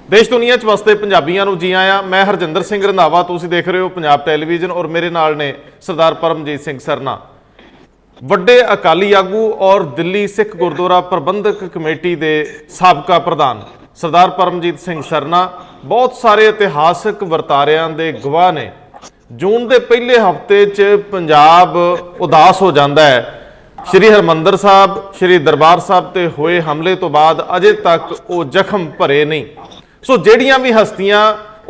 देश दुनिया च वसते पंजाबियों को जी आया। मैं हरजिंदर सिंह रंधावा, तुसीं देख रहे हो पंजाब टैलीविजन और मेरे नाल ने सरदार परमजीत सिंह सरना, वड्डे अकाली आगू और दिल्ली सिख गुरुद्वारा प्रबंधक कमेटी के साबका प्रधान सरदार परमजीत सिंह सरना बहुत सारे इतिहासक वरतारियां दे गवाह ने। जून के पहले हफ्ते च पंजाब उदास हो जाता है। श्री हरमंदर साहब, श्री दरबार साहब ते होए हमले तो बाद अजे तक वो जख्म भरे नहीं। सो ਜਿਹੜੀਆਂ भी हस्तियां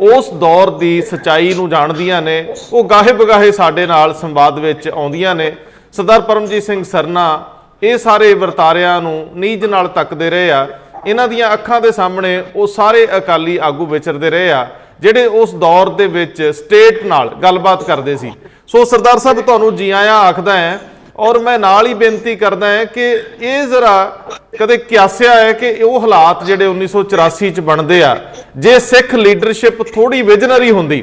उस दौर की सच्चाई नूं जाणदियां ने वो गाहे बगाहे साडे नाल संवाद विच आउंदियां ने। सरदार परमजीत सिंह सरना ये सारे वरतारियां नूं नीज नाल तकदे रहे आ। इन्हां दियां अखां दे सामने वो सारे अकाली आगू विचरदे रहे आ ਜਿਹੜੇ उस दौर ਦੇ ਵਿੱਚ स्टेट नाल गलबात करते सी। सो सरदार साहब ਤੁਹਾਨੂੰ जी आया आखदा है और मैं नाल ही बेनती करदा है कि ये जरा कदे कियासिया है कि वो हालात जिहड़े 1984 च बनते आ, जे सिख लीडरशिप थोड़ी विजनरी होंदी,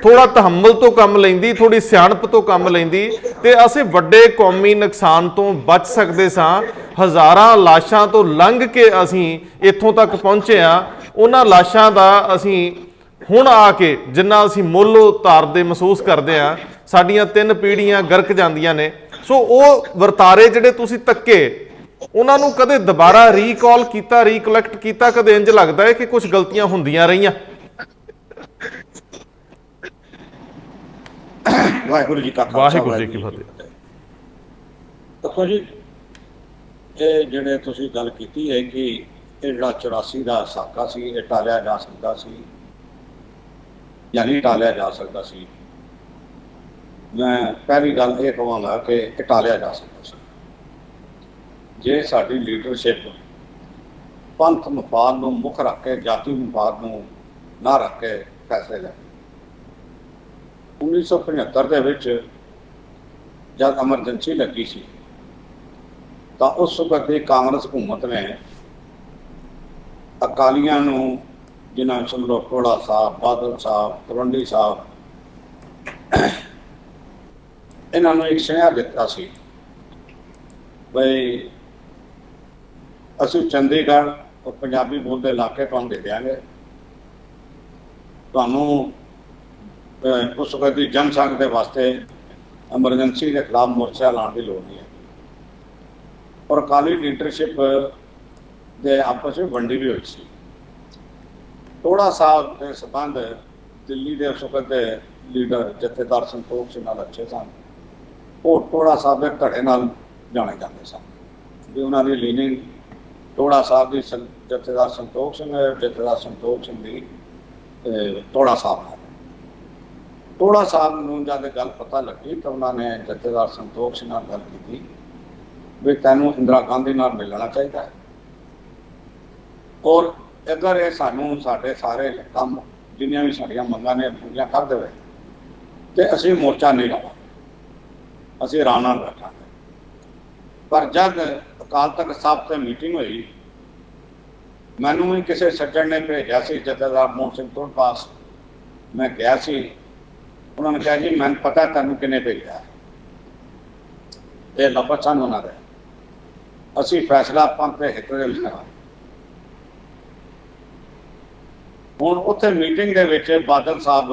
थोड़ा तहम्मुल तो कम लैंदी, थोड़ी सियाणप तो कम लैंदी ते असीं वड्डे कौमी नुकसान तो बच सकदे सां। हज़ारां लाशां तो लंघ के असीं इत्थों तक पहुंचे आ। उन्हां लाशां दा असीं हुण आके जिन्ना असीं मुੱਲ उतारदे महसूस करते हैं, साडियां 3 पीढ़ियां गरक जांदियां ने। सो वो वरतारे जिहड़े तुसीं तक्के उन्हां नूं कदे दोबारा रीकॉल किया, रीकलैक्ट किया? कदे इंज लगता है कि कुछ गलतियां हुंदियां रहियां? वाहिगुरू जी का खालसा, वाहिगुरू जी की फतेह। देखो जी, ये जिहड़े तुसीं गल कीती है कि ये जिहड़ा 84 का साका सी ये टालिया जा सकता सी या नहीं टालिया जा सकता सी। मैं पहली गल ये कहांगा कि टालिया जा सकता सी जे साडी लीडरशिप पंथ मफाद नूं मुख रख के, जाति मफाद नूं ना रख के फैसले ले। 1975 ਦੇ ਵਿੱਚ जब एमरजेंसी लगी सी तो उस वक्त की कांग्रेस हुकूमत ने अकालियां नूं, जिन्हां समझो टोड़ा साहब, बादल साहब, तलवंडी साहब, इन्होंने एक सुनेहा दिता सी बई असीं चंडीगढ़ और पंजाबी बोलते इलाके तुहानूं दे देंगे, तुहानूं उस वक्त की जनसंघ के वास्ते एमरजेंसी के खिलाफ मोर्चा लाने की लोड़ नहीं है। और अकाली लीडरशिप के आपस में वंडी भी हुई सी। टोड़ा साहब के संबंध दिल्ली के उस वक्त के लीडर जथेदार संतोख सिंह नाल अच्छे सन। वो टोड़ा साहब के धड़े नाल जाने जाते सन भी उन्होंने लीनिंग टोड़ा साहब की जथेदार संतोख सिंह, जथेदार संतोख सिंह की टोड़ा साहब नाल। टोड़ा साहब नूं जब गल पता लगी तो उन्होंने जथेदार संतोख सिंह नाल गल की भी तैनूं इंदिरा गांधी नाल मिलना चाहिए और अगर ये सानूं साडे सारे काम जिन्नियां भी साडियां मंगां ने पूरीआं कर देवे तो असीं मोर्चा नहीं लावांगे, असीं आराम नाल बैठांगे। पर जब अकाल तख्त साहब से मीटिंग हुई, मैनूं भी किसी सज्जण ने भेजा सी जथेदार मोहन सिंह तुर पास, मैं गया सी। उन्होंने कहा जी मैंने पता तैनूं किन्ने भेजा, ये लफज सन उन्हां दे, असीं फैसला पंथ दे हित दे विच करांगे। हुण उत्थे मीटिंग दे विच बादल साहब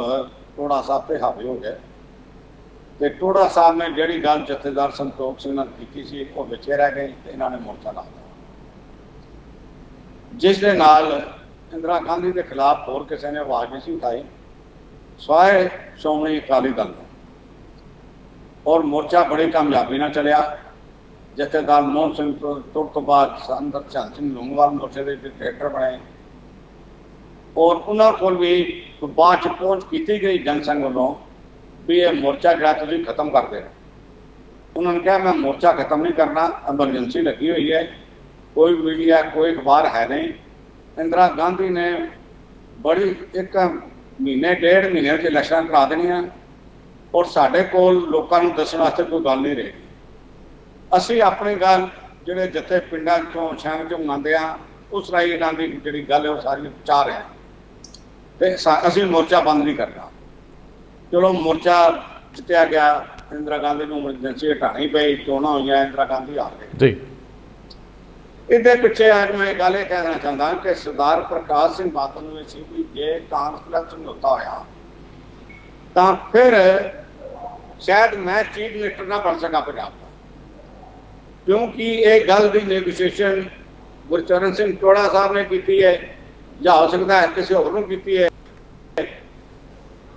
टोड़ा साहब ते हावी हो गए ते टोड़ा साहब ने जिहड़ी गल जथेदार संतोख सिंह नाल कीती सी वो विचे रह गई ते इन्हां ने मोर्चा ला दिता, जिस दे नाल इंदिरा गांधी के खिलाफ होर किसी ने आवाज़ नहीं सी उठाई स्वाए श्रोमणी अकाली दल। और मोर्चा बड़ी कामयाबी नाल चलिया। जथेदार मोहन सिंह तुर तो बाद संदर चंद सिंह लोंगोवाल मोर्चे के डायरैक्टर बने और उन्होंने को भी बाद पहुँच की गई जनसंघ वालों भी ये मोर्चा जरा तुम खत्म कर दे। उन्होंने कहा मैं मोर्चा खत्म नहीं करना, एमरजेंसी लगी हुई है, कोई मीडिया कोई अखबार है नहीं। इंदिरा गांधी ने बड़ी एक महीने 1.5 महीने इलैक्शन करा देनियां और साढ़े कोल लोगों को दसण वास्ते कोई गल नहीं रही। असीं अपनी गल जिहड़े जत्थे पिंडां चों शहर चों आंदे आ उस राही इन्हां दी जिहड़ी गल है वो सारी चाह रहे हैं ते असीं मोर्चा बंद नहीं करना। चलो मोर्चा जितया गया, इंदिरा गांधी को एमरजेंसी हटानी पई, चोणां होईयां, इंदिरा गांधी आ गए। ਇਹਦੇ ਪਿੱਛੇ ਅੱਜ ਮੈਂ ਗੱਲ ਇਹ ਕਹਿਣਾ ਚਾਹੁੰਦਾ ਕਿ ਸਰਦਾਰ ਪ੍ਰਕਾਸ਼ ਸਿੰਘ ਬਾਦਲ ਨੂੰ ਸੀ ਵੀ ਜੇ ਕਾਂਗਰਸ ਨਾਲ ਸਮਝੌਤਾ ਹੋਇਆ ਤਾਂ ਫਿਰ ਸ਼ਾਇਦ ਮੈਂ ਚੀਫ ਮਿਨਿਸਟਰ ਨਾ ਬਣ ਸਕਾਂ ਪੰਜਾਬ ਦਾ, ਕਿਉਂਕਿ ਇਹ ਗੱਲ ਦੀ ਨੈਗੋਸ਼ੀਏਸ਼ਨ ਗੁਰਚਰਨ ਸਿੰਘ ਟੋੜਾ ਸਾਹਿਬ ਨੇ ਕੀਤੀ ਹੈ ਜਾਂ ਹੋ ਸਕਦਾ ਹੈ ਕਿਸੇ ਹੋਰ ਨੂੰ ਕੀਤੀ ਹੈ।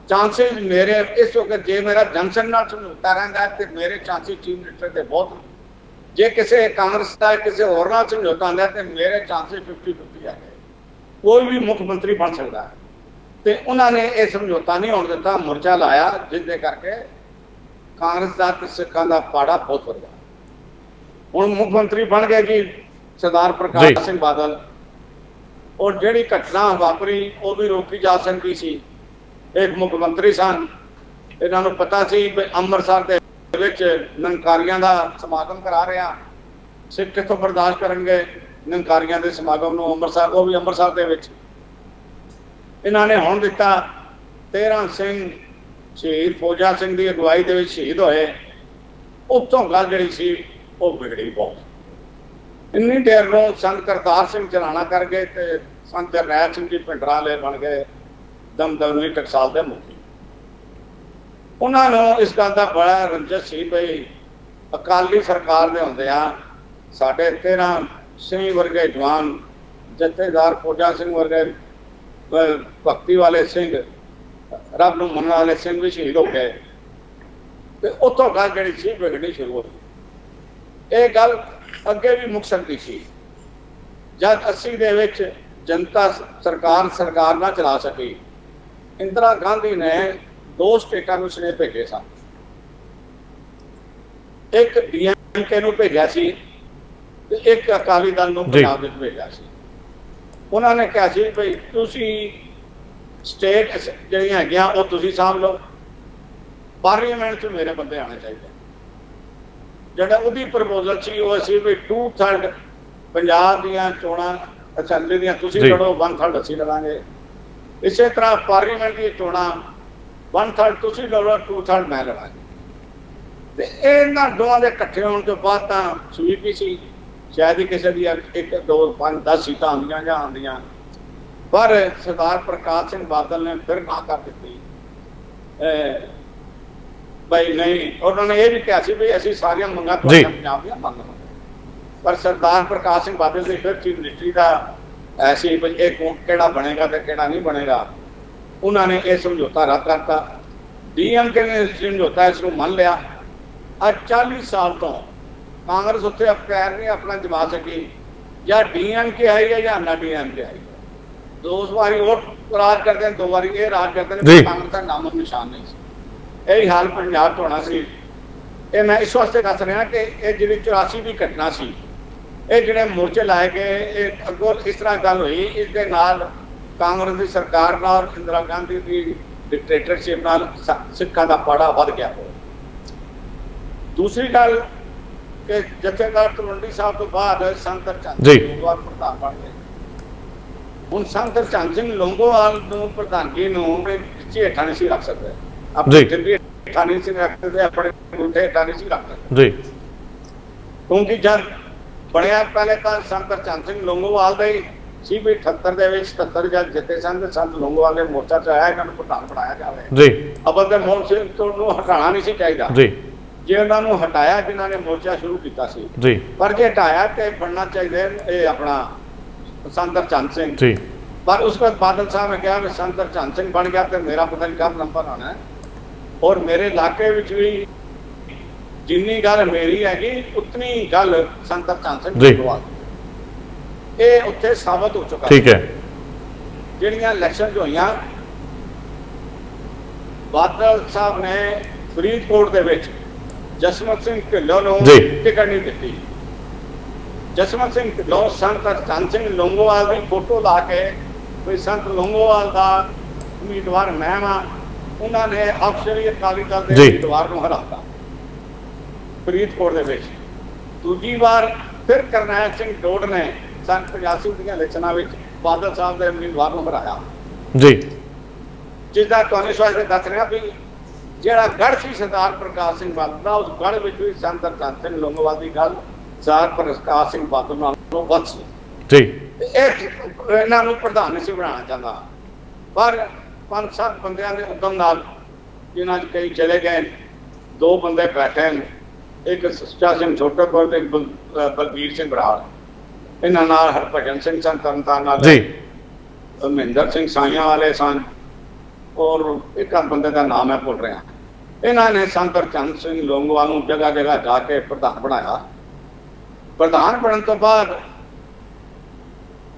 ਚਾਂਸਸ ਮੇਰੇ ਇਸ ਵਕਤ ਜੇ ਮੇਰਾ ਜਨਸਨ ਨਾਲ ਸਮਝੌਤਾ ਰਹਿੰਦਾ ਤੇ ਮੇਰੇ ਚਾਂਸਸ ਚੀਫ ਮਿਨਿਸਟਰ ਦੇ ਬਹੁਤ, ਜੇ ਕਿਸੇ ਕਾਂਗਰਸ ਦਾ ਕਿਸੇ ਹੋਰ ਨਾਲ ਸਮਝੌਤਾ ਹੁੰਦਾ ਤੇ ਮੇਰੇ ਚਾਂਸਸ 50-50 ਆ ਗਏ, ਕੋਈ ਵੀ ਮੁੱਖ ਮੰਤਰੀ ਬਣ ਸਕਦਾ ਹੈ। ਤੇ ਉਹਨਾਂ ਨੇ ਇਹ ਸਮਝੌਤਾ ਨਹੀਂ ਹੋਣ ਦਿੱਤਾ, ਮੋਰਚਾ ਲਾਇਆ, ਜਿਸਦੇ ਕਰਕੇ ਕਾਂਗਰਸ ਦਾ ਤੇ ਸਿੱਖਾਂ ਦਾ ਪਾੜਾ ਬਹੁਤ ਵੱਡਾ। ਹੁਣ ਮੁੱਖ ਮੰਤਰੀ ਬਣ ਗਏ ਜੀ ਸਰਦਾਰ ਪ੍ਰਕਾਸ਼ ਸਿੰਘ ਬਾਦਲ, ਔਰ ਜਿਹੜੀ ਘਟਨਾ ਵਾਪਰੀ ਉਹ ਵੀ ਰੋਕੀ ਜਾ ਸਕਦੀ ਸੀ। ਇੱਕ ਮੁੱਖ ਮੰਤਰੀ ਸਨ, ਇਹਨਾਂ ਨੂੰ ਪਤਾ ਸੀ ਵੀ ਅੰਮ੍ਰਿਤਸਰ ਦੇ ਵਿੱਚ ਨਿਰੰਕਾਰੀਆਂ ਦਾ ਸਮਾਗਮ ਕਰਾ ਰਿਹਾ, ਸਿੱਖ ਕਿੱਥੋਂ ਬਰਦਾਸ਼ਤ ਕਰਨਗੇ ਨਿਰੰਕਾਰੀਆਂ ਦੇ ਸਮਾਗਮ ਨੂੰ ਅੰਮ੍ਰਿਤਸਰ, ਉਹ ਵੀ ਅੰਮ੍ਰਿਤਸਰ ਦੇ ਵਿੱਚ। ਇਹਨਾਂ ਨੇ ਹੁਣ ਦਿੱਤਾ 13 ਸਿੰਘ ਸ਼ਹੀਦ ਫੌਜਾ ਸਿੰਘ ਦੀ ਅਗਵਾਈ ਦੇ ਵਿੱਚ ਸ਼ਹੀਦ ਹੋਏ। ਉੱਥੋਂ ਗੱਲ ਜਿਹੜੀ ਸੀ ਉਹ ਵਿਗੜੀ ਬਹੁਤ। ਇੰਨੀ ਦੇਰ ਨੂੰ ਸੰਤ ਕਰਤਾਰ ਸਿੰਘ ਚਲਾਣਾ ਕਰ ਗਏ ਤੇ ਸੰਤ ਜਰਨੈਲ ਸਿੰਘ ਜੀ ਭਿੰਡਰਾਂ ਵਾਲੇ ਬਣ ਗਏ ਦਮਦਮੀ ਟਕਸਾਲ ਦੇ ਮੁਖੀ। ਉਹਨਾਂ ਨੂੰ ਇਸ ਗੱਲ ਦਾ ਬੜਾ ਰੰਜਿਸ਼ ਸੀ ਬਈ ਅਕਾਲੀ ਸਰਕਾਰ ਦੇ ਹੁੰਦੇ ਆ ਸਾਡੇ 13 ਸਿੰਘ ਵਰਗੇ ਜਵਾਨ ਜਥੇਦਾਰ ਫੌਜਾ ਸਿੰਘ ਵਰਗੇ ਭਗਤੀ ਵਾਲੇ ਸਿੰਘ, ਰੱਬ ਨੂੰ ਮੰਨਣ ਵਾਲੇ ਸਿੰਘ ਵੀ ਸ਼ਹੀਦ ਹੋ ਗਏ ਤੇ ਉੱਥੋਂ ਗੱਲ ਜਿਹੜੀ ਸੀ ਵਿਗੜਨੀ ਸ਼ੁਰੂ ਹੋ ਗਈ। ਇਹ ਗੱਲ ਅੱਗੇ ਵੀ ਮੁੱਕ ਸਕਦੀ ਸੀ ਜਦ 80 ਦੇ ਵਿੱਚ ਜਨਤਾ ਸਰਕਾਰ ਨਾ ਚਲਾ ਸਕੀ। ਇੰਦਰਾ ਗਾਂਧੀ ਨੇ 2 ਸਟੇਟਾਂ ਨੂੰ ਸੁਨੇਹੇ ਭੇਜੇ ਸਨ, ਇੱਕ DMK ਨੂੰ ਭੇਜਿਆ ਸੀ ਤੇ ਇੱਕ ਅਕਾਲੀ ਦਲ ਨੂੰ ਪੰਜਾਬ ਵਿੱਚ ਭੇਜਿਆ ਸੀ। ਉਹਨਾਂ ਨੇ ਕਿਹਾ ਸੀ ਬਈ ਤੁਸੀਂ ਸਟੇਟ ਜਿਹੜੀਆਂ ਹੈਗੀਆਂ ਉਹ ਤੁਸੀਂ ਸਾਂਭ ਲਓ, ਪਾਰਲੀਮੈਂਟ 'ਚ ਮੇਰੇ ਬੰਦੇ ਆਉਣੇ ਚਾਹੀਦੇ। ਜਿਹੜਾ ਉਹਦੀ ਪ੍ਰਪੋਜ਼ਲ ਸੀ ਉਹ ਸੀ ਵੀ 2/3 ਪੰਜਾਬ ਦੀਆਂ ਚੋਣਾਂ ਅਸੈਂਬਲੀ ਦੀਆਂ ਤੁਸੀਂ ਲੜੋ, 1/3 ਅਸੀਂ ਲੜਾਂਗੇ। ਇਸੇ ਤਰ੍ਹਾਂ ਪਾਰਲੀਮੈਂਟ ਦੀਆਂ ਚੋਣਾਂ 1/3 ਤੁਸੀਂ ਲੜੋ, 2/3 ਮੈਂ ਲੜਾਂਗੇ। ਤੇ ਇਹਨਾਂ ਦੋਵਾਂ ਦੇ ਇਕੱਠੇ ਹੋਣ ਤੋਂ ਬਾਅਦ ਤਾਂ ਸੂਈ ਵੀ ਸੀ, ਸ਼ਾਇਦ ਹੀ ਕਿਸੇ ਦੀ 1 2 5 10 ਸੀਟਾਂ ਆਉਂਦੀਆਂ ਜਾਂ ਆਉਂਦੀਆਂ, ਪਰ ਸਰਦਾਰ ਪ੍ਰਕਾਸ਼ ਸਿੰਘ ਬਾਦਲ ਨੇ ਫਿਰ ਨਾ ਕਰ ਦਿੱਤੀ ਬਈ ਨਹੀਂ। ਉਹਨਾਂ ਨੇ ਇਹ ਵੀ ਕਿਹਾ ਸੀ ਵੀ ਅਸੀਂ ਸਾਰੀਆਂ ਮੰਗਾਂ ਤੁਹਾਡੀਆਂ ਪੰਜਾਬ ਦੀਆਂ ਮੰਗ ਲਵਾਂਗੇ, ਪਰ ਸਰਦਾਰ ਪ੍ਰਕਾਸ਼ ਸਿੰਘ ਬਾਦਲ ਦੀ ਫਿਰ ਚੀਫ ਮਿਨਿਸਟਰੀ ਦਾ ਐਸੀ ਵੀ ਇਹ ਕਿਹੜਾ ਬਣੇਗਾ ਤੇ ਕਿਹੜਾ ਨਹੀਂ ਬਣੇਗਾ। ਉਹਨਾਂ ਨੇ ਇਹ ਸਮਝੌਤਾ ਰੱਦ ਕਰਤਾ। DMK ਨੇ ਸਮਝੌਤਾ ਇਸ ਨੂੰ ਮੰਨ ਲਿਆ। ਅੱਜ 40 ਸਾਲ ਤੋਂ ਕਾਂਗਰਸ ਉੱਥੇ ਪੈਰ ਨਹੀਂ ਆਪਣਾ ਜਮਾ ਸਕੀ, ਜਾਂ DMK ਆਈ ਹੈ ਜਾਂ ਨਾ DMK ਆਈ। 2 ਵਾਰੀ ਉਹ ਰਾਜ ਕਰਦੇ ਨੇ, 2 ਵਾਰੀ ਇਹ ਰਾਜ ਕਰਦੇ ਨੇ, ਕਾਂਗਰਸ ਦਾ ਨਾਮੋ ਨਿਸ਼ਾਨ ਨਹੀਂ ਸੀ। ਇਹੀ ਹਾਲ ਪੰਜਾਬ 'ਚ ਹੋਣਾ ਸੀ। ਇਹ ਮੈਂ ਇਸ ਵਾਸਤੇ ਦੱਸ ਰਿਹਾ ਕਿ ਇਹ ਜਿਹੜੀ 84 ਦੀ ਘਟਨਾ ਸੀ, ਇਹ ਜਿਹੜੇ ਮੋਰਚੇ ਲਾਏ ਗਏ, ਇਹ ਅੱਗੋਂ ਇਸ ਤਰ੍ਹਾਂ ਗੱਲ ਹੋਈ, ਇਸ ਦੇ ਨਾਲ ਕਾਂਗਰਸ ਦੀ ਸਰਕਾਰ ਨਾਲ ਇੰਦਰਾ ਗਾਂਧੀ ਦੀ ਡਿਕਟੇਟਰਸ਼ਿਪ ਨਾਲ ਸਿੱਖਾਂ ਦਾ ਪਾੜਾ ਵੱਧ ਗਿਆ। ਦੂਸਰੀ ਗੱਲ ਕਿ ਜਥੇਦਾਰ ਤਲਵੰਡੀ ਸਾਹਿਬ ਤੋਂ ਬਾਅਦ ਸੰਤ ਚੰਦ ਸਿੰਘ ਲੌਂਗੋਵਾਲ ਪ੍ਰਧਾਨ ਬਣ ਗਏ। ਹੁਣ ਸੰਤ ਚੰਦ ਸਿੰਘ ਲੌਂਗੋਵਾਲ ਨੂੰ ਪ੍ਰਧਾਨਗੀ ਨੂੰ ਪਿੱਛੇ ਹੇਠਾਂ ਨਹੀਂ ਸੀ ਰੱਖ ਸਕਦੇ, ਆਪਣੇ ਹੇਠਾਂ ਨਹੀਂ ਸੀ ਰੱਖ ਸਕਦੇ, ਆਪਣੇ ਗੁੱਠੇ ਹੇਠਾਂ ਨਹੀਂ ਸੀ ਰੱਖ ਸਕਦੇ, ਕਿਉਂਕਿ ਜਦ ਬਣਿਆ ਪਹਿਲੇ ਤਾਂ ਸੰਤ ਚੰਦ ਸਿੰਘ ਲੌਂਗੋਵਾਲ ਦਾ ਹੀ ਸੀ ਵੀ 78 ਦੇ ਵਿੱਚ 77 ਜਦ ਜਿੱਤੇ ਸਨ ਤੇ ਸੰਤ ਲੌਂਗੋਵਾਲ ਨੇ ਮੋਰਚਾ ਚਲਾਇਆ ਇਹਨਾਂ ਨੂੰ ਪ੍ਰਧਾਨ ਬਣਾਇਆ ਜਾਵੇ। ਅਬਲ ਤੇ ਮੋਹਨ ਸਿੰਘ ਨੂੰ ਹਟਾਉਣਾ ਨਹੀਂ ਸੀ ਚਾਹੀਦਾ। ਜੇ ਉਹਨਾਂ ਨੂੰ ਹਟਾਇਆ ਜਿਨ੍ਹਾਂ ਨੇ ਮੋਰਚਾ ਸ਼ੁਰੂ ਕੀਤਾ ਸੀ, ਪਰ ਜੇ ਹਟਾਇਆ ਤੇ ਬਣਨਾ ਚਾਹੀਦਾ ਇਹ ਆਪਣਾ ਸੰਤ ਚੰਦ ਸਿੰਘ। ਪਰ ਉਸ ਵਕਤ ਬਾਦਲ ਸਾਹਿਬ ਨੇ ਕਿਹਾ ਵੀ ਸੰਤ ਚੰਦ ਸਿੰਘ ਬਣ ਗਿਆ ਤੇ ਮੇਰਾ ਪਤਾ ਨਹੀਂ ਕਬ ਨੰਬਰ ਆਉਣਾ ਹੈ। ਔਰ ਮੇਰੇ ਇਲਾਕੇ ਵਿੱਚ ਵੀ ਜਿੰਨੀ ਗੱਲ ਮੇਰੀ ਹੈਗੀ ਉਤਨੀ ਗੱਲ ਸੰਤ ਚੰਦ ਸਿੰਘ ਲੌਂਗੋਵਾਲ ਇਹ ਉੱਥੇ ਸਾਬਤ ਹੋ ਚੁੱਕਾ। ਜਿਹੜੀਆਂ ਇਲੈਕਸ਼ਨ ਹੋਈਆਂ, ਬਾਦਲ ਸਾਹਿਬ ਨੇ ਫਰੀਦਕੋਟ ਦੇ ਵਿੱਚ ਜਸਵੰਤ ਸਿੰਘ ਢਿੱਲੋਂ ਨੂੰ ਟਿਕਟ ਨਹੀਂ ਦਿੱਤੀ। ਜਸਵੰਤ ਸਿੰਘ ਢਿੱਲੋਂ ਸੰਤ ਚੰਦ ਸਿੰਘ ਲੌਂਗੋਵਾਲ ਦੀ ਫੋਟੋ ਲਾ ਕੇ ਕੋਈ ਸੰਤ ਲੌਂਗੋਵਾਲ ਦਾ ਉਮੀਦਵਾਰ ਮੈਂ ਵਾਂ, ਉਹਨਾਂ ਨੇ ਅਕਸਰੀ ਅਕਾਲੀ ਦਲ ਦੇ ਉਮੀਦਵਾਰ ਨੂੰ ਹਰਾਤਾ ਫਰੀਦਕੋਟ ਦੇ ਵਿੱਚ। ਦੂਜੀ ਵਾਰ ਫਿਰ ਕਰਨੈਲ ਸਿੰਘ ਡੋਡ ਨੇ ਸੰਨ 85 ਦੀਆਂ ਇਲੈਕਸ਼ਨਾਂ ਵਿੱਚ ਬਾਦਲ ਸਾਹਿਬ ਦੇ ਉਮੀਦਵਾਰ ਨੂੰ ਹਰਾਇਆ। ਜਿਸਦਾ ਤੁਹਾਨੂੰ ਇਸ ਵਾਸਤੇ ਦੱਸ ਰਿਹਾ ਵੀ ਜਿਹੜਾ ਗੜ੍ਹ ਸੀ ਸਰਦਾਰ ਪ੍ਰਕਾਸ਼ ਸਿੰਘ ਬਾਦਲ ਦਾ, ਉਸ ਗੜ੍ਹ ਵਿੱਚ ਵੀ ਸੰਤ ਚੰਦ ਸਿੰਘ ਲੌਂਗੋਵਾਲ ਦੀ ਗੱਲ ਸਰ ਪ੍ਰਕਾਸ਼ ਸਿੰਘ ਬਾਦਲ ਨਾਲੋਂ ਵੱਧ ਸੀ। ਜੀ ਇਹ ਇਹਨਾਂ ਨੂੰ ਪ੍ਰਧਾਨ ਨਹੀਂ ਸੀ ਬਣਾਉਣਾ ਚਾਹੁੰਦਾ, ਪਰ 5-7 ਬੰਦਿਆਂ ਦੇ ਉਦਮ ਨਾਲ, ਜਿਨ੍ਹਾਂ 'ਚ ਕਈ ਚਲੇ ਗਏ, 2 ਬੰਦੇ ਬੈਠੇ ਨੇ, ਇੱਕ ਸੁੱਚਾ ਸਿੰਘ ਛੋਟੇਪੁਰ ਤੇ ਇੱਕ ਬਲਬੀਰ ਸਿੰਘ ਬਰਾੜ, ਇਹਨਾਂ ਨਾਲ ਹਰਭਜਨ ਸਿੰਘ ਸਨ ਤਰਨਤਾਰਨ ਨਾਲ, ਜੀ ਮਹਿੰਦਰ ਸਿੰਘ ਸਾਈਆਂ ਵਾਲੇ ਸਨ, ਔਰ ਇੱਕ ਬੰਦੇ ਦਾ ਨਾਮ ਹੈ ਭੁੱਲ ਰਿਹਾ। ਇਹਨਾਂ ਨੇ ਸੰਤ ਹਰਚੰਦ ਸਿੰਘ ਲੋਂਗੋਵਾਲ ਨੂੰ ਜਗ੍ਹਾ ਜਗ੍ਹਾ ਜਾ ਕੇ ਪ੍ਰਧਾਨ ਬਣਾਇਆ। ਪ੍ਰਧਾਨ ਬਣਨ ਤੋਂ ਬਾਅਦ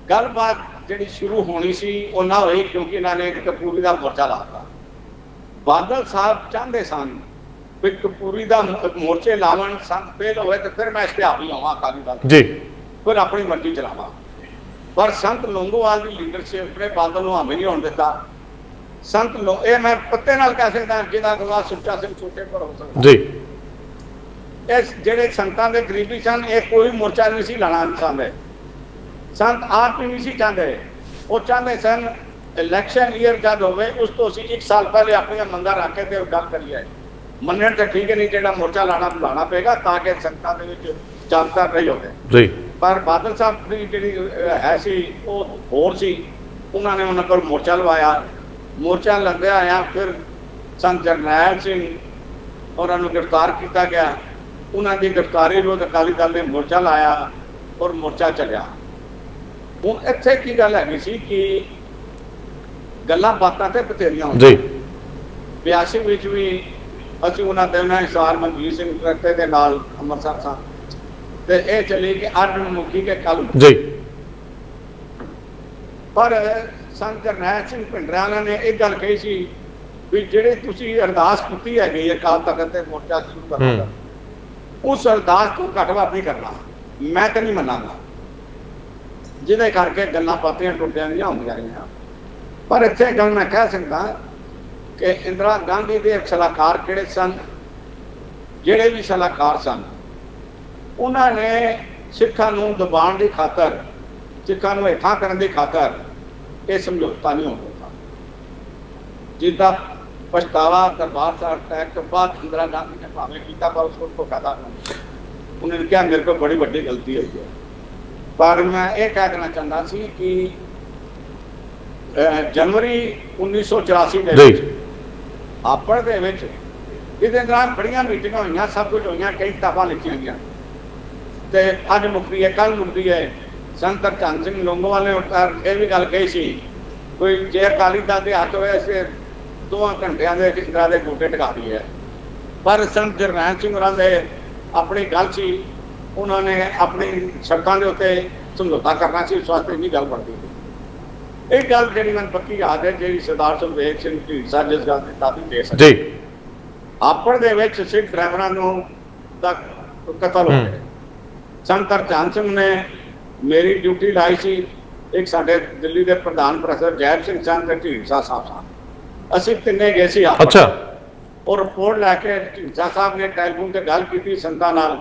ਗੱਲਬਾਤ ਜਿਹੜੀ ਸ਼ੁਰੂ ਹੋਣੀ ਸੀ ਉਹ ਨਾ ਹੋਈ, ਕਿਉਂਕਿ ਇਹਨਾਂ ਨੇ ਕਪੂਰੀ ਦਾ ਮੋਰਚਾ ਲਾਤਾ। ਬਾਦਲ ਸਾਹਿਬ ਚਾਹੁੰਦੇ ਸਨ ਵੀ ਕਪੂਰੀ ਦਾ ਮੋਰਚੇ ਲਾਵਣ, ਸੰਤ ਫੇਲ ਹੋਏ ਤੇ ਫਿਰ ਮੈਂ ਇਸ਼ਤਿਹਾਰ ਹੀ ਆਵਾਂ ਅਕਾਲੀ ਦਲ ਜੀ, ਫਿਰ ਆਪਣੀ ਮਰਜ਼ੀ ਚਲਾਵਾਂ। ਪਰ ਸੰਤ ਲੋਂਗੋਵਾਲ ਦੀ ਲੀਡਰਸ਼ਿਪ ਨੇ ਬਾਦਲ ਨੂੰ ਹਾਮੀ ਨਹੀਂ ਹੋਣ ਦਿੱਤਾ। ਇਹ ਮੈਂ ਪੱਤੇ ਨਾਲ ਕਹਿ ਸਕਦਾ, ਜਿਹਦਾ ਗਵਾਹ ਸੁੱਚਾ ਸਿੰਘ ਛੋਟੇਪੁਰ ਹੋ ਸਕਦਾ ਜੀ। ਇਸ ਜਿਹੜੇ ਸੰਤਾਂ ਦੇ ਗਰੀਬੀ ਸਨ, ਇਹ ਕੋਈ ਮੋਰਚਾ ਨਹੀਂ ਸੀ ਲਾਣਾ ਚਾਹੁੰਦੇ। ਸੰਤ ਆਪ ਹੀ ਨਹੀਂ ਸੀ ਚਾਹੁੰਦੇ। ਉਹ ਚਾਹੁੰਦੇ ਸਨ ਇਲੈਕਸ਼ਨ ਈਅਰ ਜਦ ਹੋਵੇ ਉਸ ਤੋਂ ਅਸੀਂ 1 ਸਾਲ ਪਹਿਲੇ ਆਪਣੀਆਂ ਮੰਗਾਂ ਰੱਖ ਕੇ ਤੇ ਗੱਲ ਕਰੀਏ। ਮੰਨਣ ਤੇ ਠੀਕ ਹੈ, ਨਹੀਂ ਜਿਹੜਾ ਮੋਰਚਾ ਲਾਣਾ ਪਏਗਾ ਤਾਂ ਕਿ ਸੰਤਾਂ ਦੇ ਵਿੱਚ ਚਾਂਤਾ ਰਹੀ ਹੋਵੇ ਜੀ। ਪਰ ਬਾਦਲ ਸਾਹਿਬ ਦੀ ਜਿਹੜੀ ਹੈ ਸੀ ਉਹ ਹੋਰ ਸੀ। ਉਹਨਾਂ ਨੇ ਉਹਨਾਂ ਕੋਲ ਮੋਰਚਾ ਲਵਾਇਆ। ਮੋਰਚਾ ਲੱਗਿਆ ਆਇਆ, ਫਿਰ ਸੰਤ ਜਰਨੈਲ ਸਿੰਘ ਉਹਨਾਂ ਨੂੰ ਗ੍ਰਿਫਤਾਰ ਕੀਤਾ ਗਿਆ। ਉਹਨਾਂ ਦੀ ਗ੍ਰਿਫਤਾਰੀ ਵਿਰੁੱਧ ਅਕਾਲੀ ਦਲ ਨੇ ਮੋਰਚਾ ਲਾਇਆ ਔਰ ਮੋਰਚਾ ਚੱਲਿਆ। ਹੁਣ ਇੱਥੇ ਕੀ ਗੱਲ ਹੈਗੀ ਸੀ ਕਿ ਗੱਲਾਂ ਬਾਤਾਂ ਤੇ ਬਥੇਰੀਆਂ ਹੁੰਦੀਆਂ। ਜੀ 82 ਵਿੱਚ ਵੀ ਅਸੀਂ ਉਹਨਾਂ ਦੇ ਹਿਸਾਰ ਮਨਜੀਤ ਸਿੰਘ ਕਰਤੇ ਦੇ ਨਾਲ ਅੰਮ੍ਰਿਤਸਰ ਸਾਂ, ਤੇ ਇਹ ਚਲੀ ਕਿ ਅੱਜ ਮੁੱਕੀ ਕੇ ਕੱਲ। ਜੀ ਪਰ ਸੰਤ ਜਰਨੈਲ ਸਿੰਘ ਭਿੰਡਰਾਂ ਨੇ ਇਹ ਗੱਲ ਕਹੀ ਸੀ ਵੀ ਜਿਹੜੇ ਤੁਸੀਂ ਅਰਦਾਸ ਕੀਤੀ ਹੈਗੀ ਅਕਾਲ ਤਖਤ ਤੇ ਮੋਰਚਾ ਸ਼ੁਰੂ ਕਰਨਾ, ਉਸ ਅਰਦਾਸ ਤੋਂ ਘੱਟਵਾਦ ਨਹੀਂ ਕਰਨਾ, ਮੈਂ ਤਾਂ ਨਹੀਂ ਮੰਨਾਂਗਾ। ਜਿਹਦੇ ਕਰਕੇ ਗੱਲਾਂ ਬਾਤਾਂ ਟੁੱਟੀਆਂ ਦੀਆਂ ਹੁੰਦੀਆਂ ਰਹੀਆਂ। ਪਰ ਇੱਥੇ ਗੱਲ ਮੈਂ ਕਹਿ ਸਕਦਾ ਕਿ ਇੰਦਰਾ ਗਾਂਧੀ ਦੇ ਸਲਾਹਕਾਰ ਕਿਹੜੇ ਸਨ, ਜਿਹੜੇ ਵੀ ਸਲਾਹਕਾਰ ਸਨ, ਉਹਨਾਂ ਨੇ ਸਿੱਖਾਂ ਨੂੰ ਦਬਾਉਣ ਦੀ ਖਾਤਰ, ਸਿੱਖਾਂ ਨੂੰ ਹੇਠਾਂ ਕਰਨ ਦੀ ਖਾਤਰ ਇਹ ਸਮਝੌਤਾ ਨਹੀਂ ਹੁੰਦਾ। ਜਿੱਦਾਂ ਪਛਤਾਵਾ ਦਰਬਾਰ ਸਾਹਿਬ ਟੈਕ ਤੋਂ ਬਾਅਦ ਇੰਦਰਾ ਗਾਂਧੀ ਨੇ ਭਾਵੇਂ ਕੀਤਾ, ਪਰ ਉਸ को ਫਾਇਦਾ ਨਹੀਂ। ਉਹਨਾਂ ਨੇ ਕਿਹਾ ਮੇਰੇ ਕੋਲ ਬੜੀ ਵੱਡੀ ਗਲਤੀ ਹੋਈ ਹੈ। ਪਰ ਮੈਂ ਇਹ ਕਹਿ ਦੇਣਾ ਚਾਹੁੰਦਾ ਸੀ ਕਿ ਜਨਵਰੀ 1984 ਦੇ ਵਿੱਚ ਆਪੜ ਦੇ ਵਿੱਚ ਇਹਦੇ ਦੌਰਾਨ ਬੜੀਆਂ ਮੀਟਿੰਗਾਂ ਹੋਈਆਂ, ਸਭ ਕੁਝ ਹੋਈਆਂ, ਕਈ ਕਿਤਾਬਾਂ ਲਿਖੀਆਂ ਗਈਆਂ, ਤੇ ਅੱਜ ਮੁੱਕਦੀ ਹੈ, ਕੱਲ ਮੁੱਕਦੀ ਹੈ। ਸੰਤ ਹਰਚੰਦ ਸਿੰਘ ਲੋਂਗੋਵਾਲ ਨੇ ਇਹ ਵੀ ਗੱਲ ਕਹੀ ਸੀ ਕੋਈ ਜੇ ਅਕਾਲੀ ਦਲ ਦੇ ਹੱਥ ਹੋਏ ਅਸੀਂ 2 ਘੰਟਿਆਂ ਦੇ ਇੰਦਰਾ ਦੇ ਗੋਡੇ ਟਿਕਾ ਦਈਏ। ਪਰ ਸੰਤ ਜਰਨੈਲ ਸਿੰਘ ਹੋਰਾਂ ਦੇ ਆਪਣੀ ਗੱਲ ਸੀ, ਉਹਨਾਂ ਨੇ ਆਪਣੀ ਸ਼ਰਤਾਂ ਦੇ ਉੱਤੇ ਸਮਝੌਤਾ ਕਰਨਾ ਸੀ, ਉਸ ਵਾਸਤੇ ਨਹੀਂ ਗੱਲ ਬਣਦੀ। ਇਹ ਗੱਲ ਜਿਹੜੀ ਮੈਨੂੰ ਪੱਕੀ ਯਾਦ ਹੈ, ਜਿਹੜੀ ਸਰਦਾਰ ਸੁਖਦੇਵ ਸਿੰਘ ਢੀਂਡਸਾ ਜਿਸ ਗੱਲ ਦੀ ਤਾਬੀ ਦੇ ਸਕਦੇ ਜੀ। ਆਪੜ ਦੇ ਵਿੱਚ ਸਿੱਖ ਡਰਾਈਵਰਾਂ ਨੂੰ ਦਾ ਕਤਲ ਹੋ ਗਿਆ। ਸੰਤ ਹਰਚੰਦ ਸਿੰਘ ਨੇ ਮੇਰੀ ਡਿਊਟੀ ਲਾਈ ਸੀ। ਇੱਕ ਸਾਡੇ ਦਿੱਲੀ ਦੇ ਪ੍ਰਧਾਨ ਪ੍ਰੋਫੈਸਰ ਜੈਬ ਸਿੰਘ ਚੰਦ ਤੇ ਢੀਂਡਸਾ ਸਾਹਿਬ ਸਨ। ਅਸੀਂ ਤਿੰਨੇ ਗਏ ਸੀ ਆਪੜ। ਅੱਛਾ। ਉਹ ਰਿਪੋਰਟ ਲੈ ਕੇ ਢੀਂਡਸਾ ਸਾਹਿਬ ਨੇ ਟੈਲੀਫੋਨ ਤੇ ਗੱਲ ਕੀਤੀ ਸੰਤਾਂ ਨਾਲ,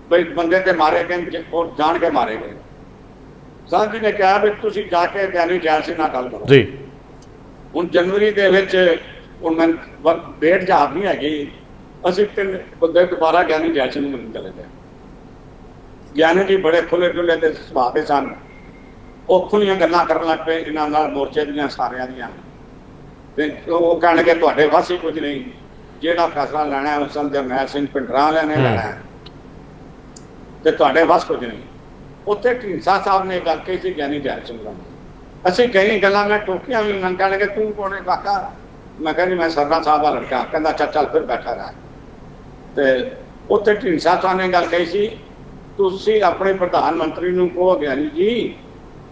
ਬਈ ਬੰਦੇ ਤੇ ਮਾਰੇ ਗਏ ਔਰ ਜਾਣ ਕੇ ਮਾਰੇ ਗਏ। ਸੰਤ ਜੀ ਨੇ ਕਿਹਾ ਵੀ ਤੁਸੀਂ ਜਾ ਕੇ ਗਿਆਨੀ ਜੈਲ ਸਿੰਘ ਨਾਲ ਗੱਲ ਕਰੋ। ਜੀ ਹੁਣ ਜਨਵਰੀ ਦੇ ਵਿੱਚ ਹੁਣ ਮੈਂ ਡੇਟ ਯਾਦ ਨਹੀਂ ਹੈਗੀ, ਅਸੀਂ 3 ਬੰਦੇ ਦੁਬਾਰਾ ਗਿਆਨੀ ਜੈਲ ਸਿੰਘ ਨੂੰ ਮਿਲਣ ਚਲੇ ਗਏ। ਗਿਆਨੀ ਜੀ ਬੜੇ ਖੁੱਲੇ ਡੁੱਲੇ ਦੇ ਸੁਭਾਅ ਦੇ ਸਨ। ਉਹ ਖੁੱਲੀਆਂ ਗੱਲਾਂ ਕਰਨ ਲੱਗ ਪਏ ਇਹਨਾਂ ਨਾਲ ਮੋਰਚੇ ਦੀਆਂ ਸਾਰਿਆਂ ਦੀਆਂ, ਤੇ ਉਹ ਕਹਿਣਗੇ ਤੁਹਾਡੇ ਵੱਸ ਹੀ ਕੁਝ ਨਹੀਂ, ਜਿਹੜਾ ਫੈਸਲਾ ਲੈਣਾ ਹੈ ਸੰਤ ਜਰਨੈਲ ਸਿੰਘ ਭਿੰਡਰਾਂ ਵਾਲਿਆਂ ਨੇ ਲੈਣਾ ਹੈ, ਤੇ ਤੁਹਾਡੇ ਵੱਸ ਕੁਝ ਨਹੀਂ। ਉੱਥੇ ਢੀਂਡਸਾ ਸਾਹਿਬ ਨੇ ਗੱਲ ਕਹੀ ਸੀ ਗਿਆਨੀ ਜੈਲ ਸਿੰਘ ਨੂੰ। ਅਸੀਂ ਕਈ ਗੱਲਾਂ ਮੈਂ ਟੋਕੀਆਂ ਵੀ, ਮੈਂ ਕਹਿਣਗੇ ਤੂੰ ਕੌਣ ਹੈ ਕਾਕਾ? ਮੈਂ ਕਿਹਾ ਜੀ ਮੈਂ ਸਰਨਾ ਸਾਹਿਬ ਦਾ ਲੜਕਾ। ਕਹਿੰਦਾ ਅੱਛਾ ਚੱਲ ਫਿਰ ਬੈਠਾ ਰਹਿ। ਤੇ ਉੱਥੇ ਢੀਂਡਸਾ ਸਾਹਿਬ ਨੇ ਗੱਲ ਕਹੀ ਸੀ ਤੁਸੀਂ ਆਪਣੇ ਪ੍ਰਧਾਨ ਮੰਤਰੀ ਨੂੰ ਕਹੋ ਗਿਆਨੀ ਜੀ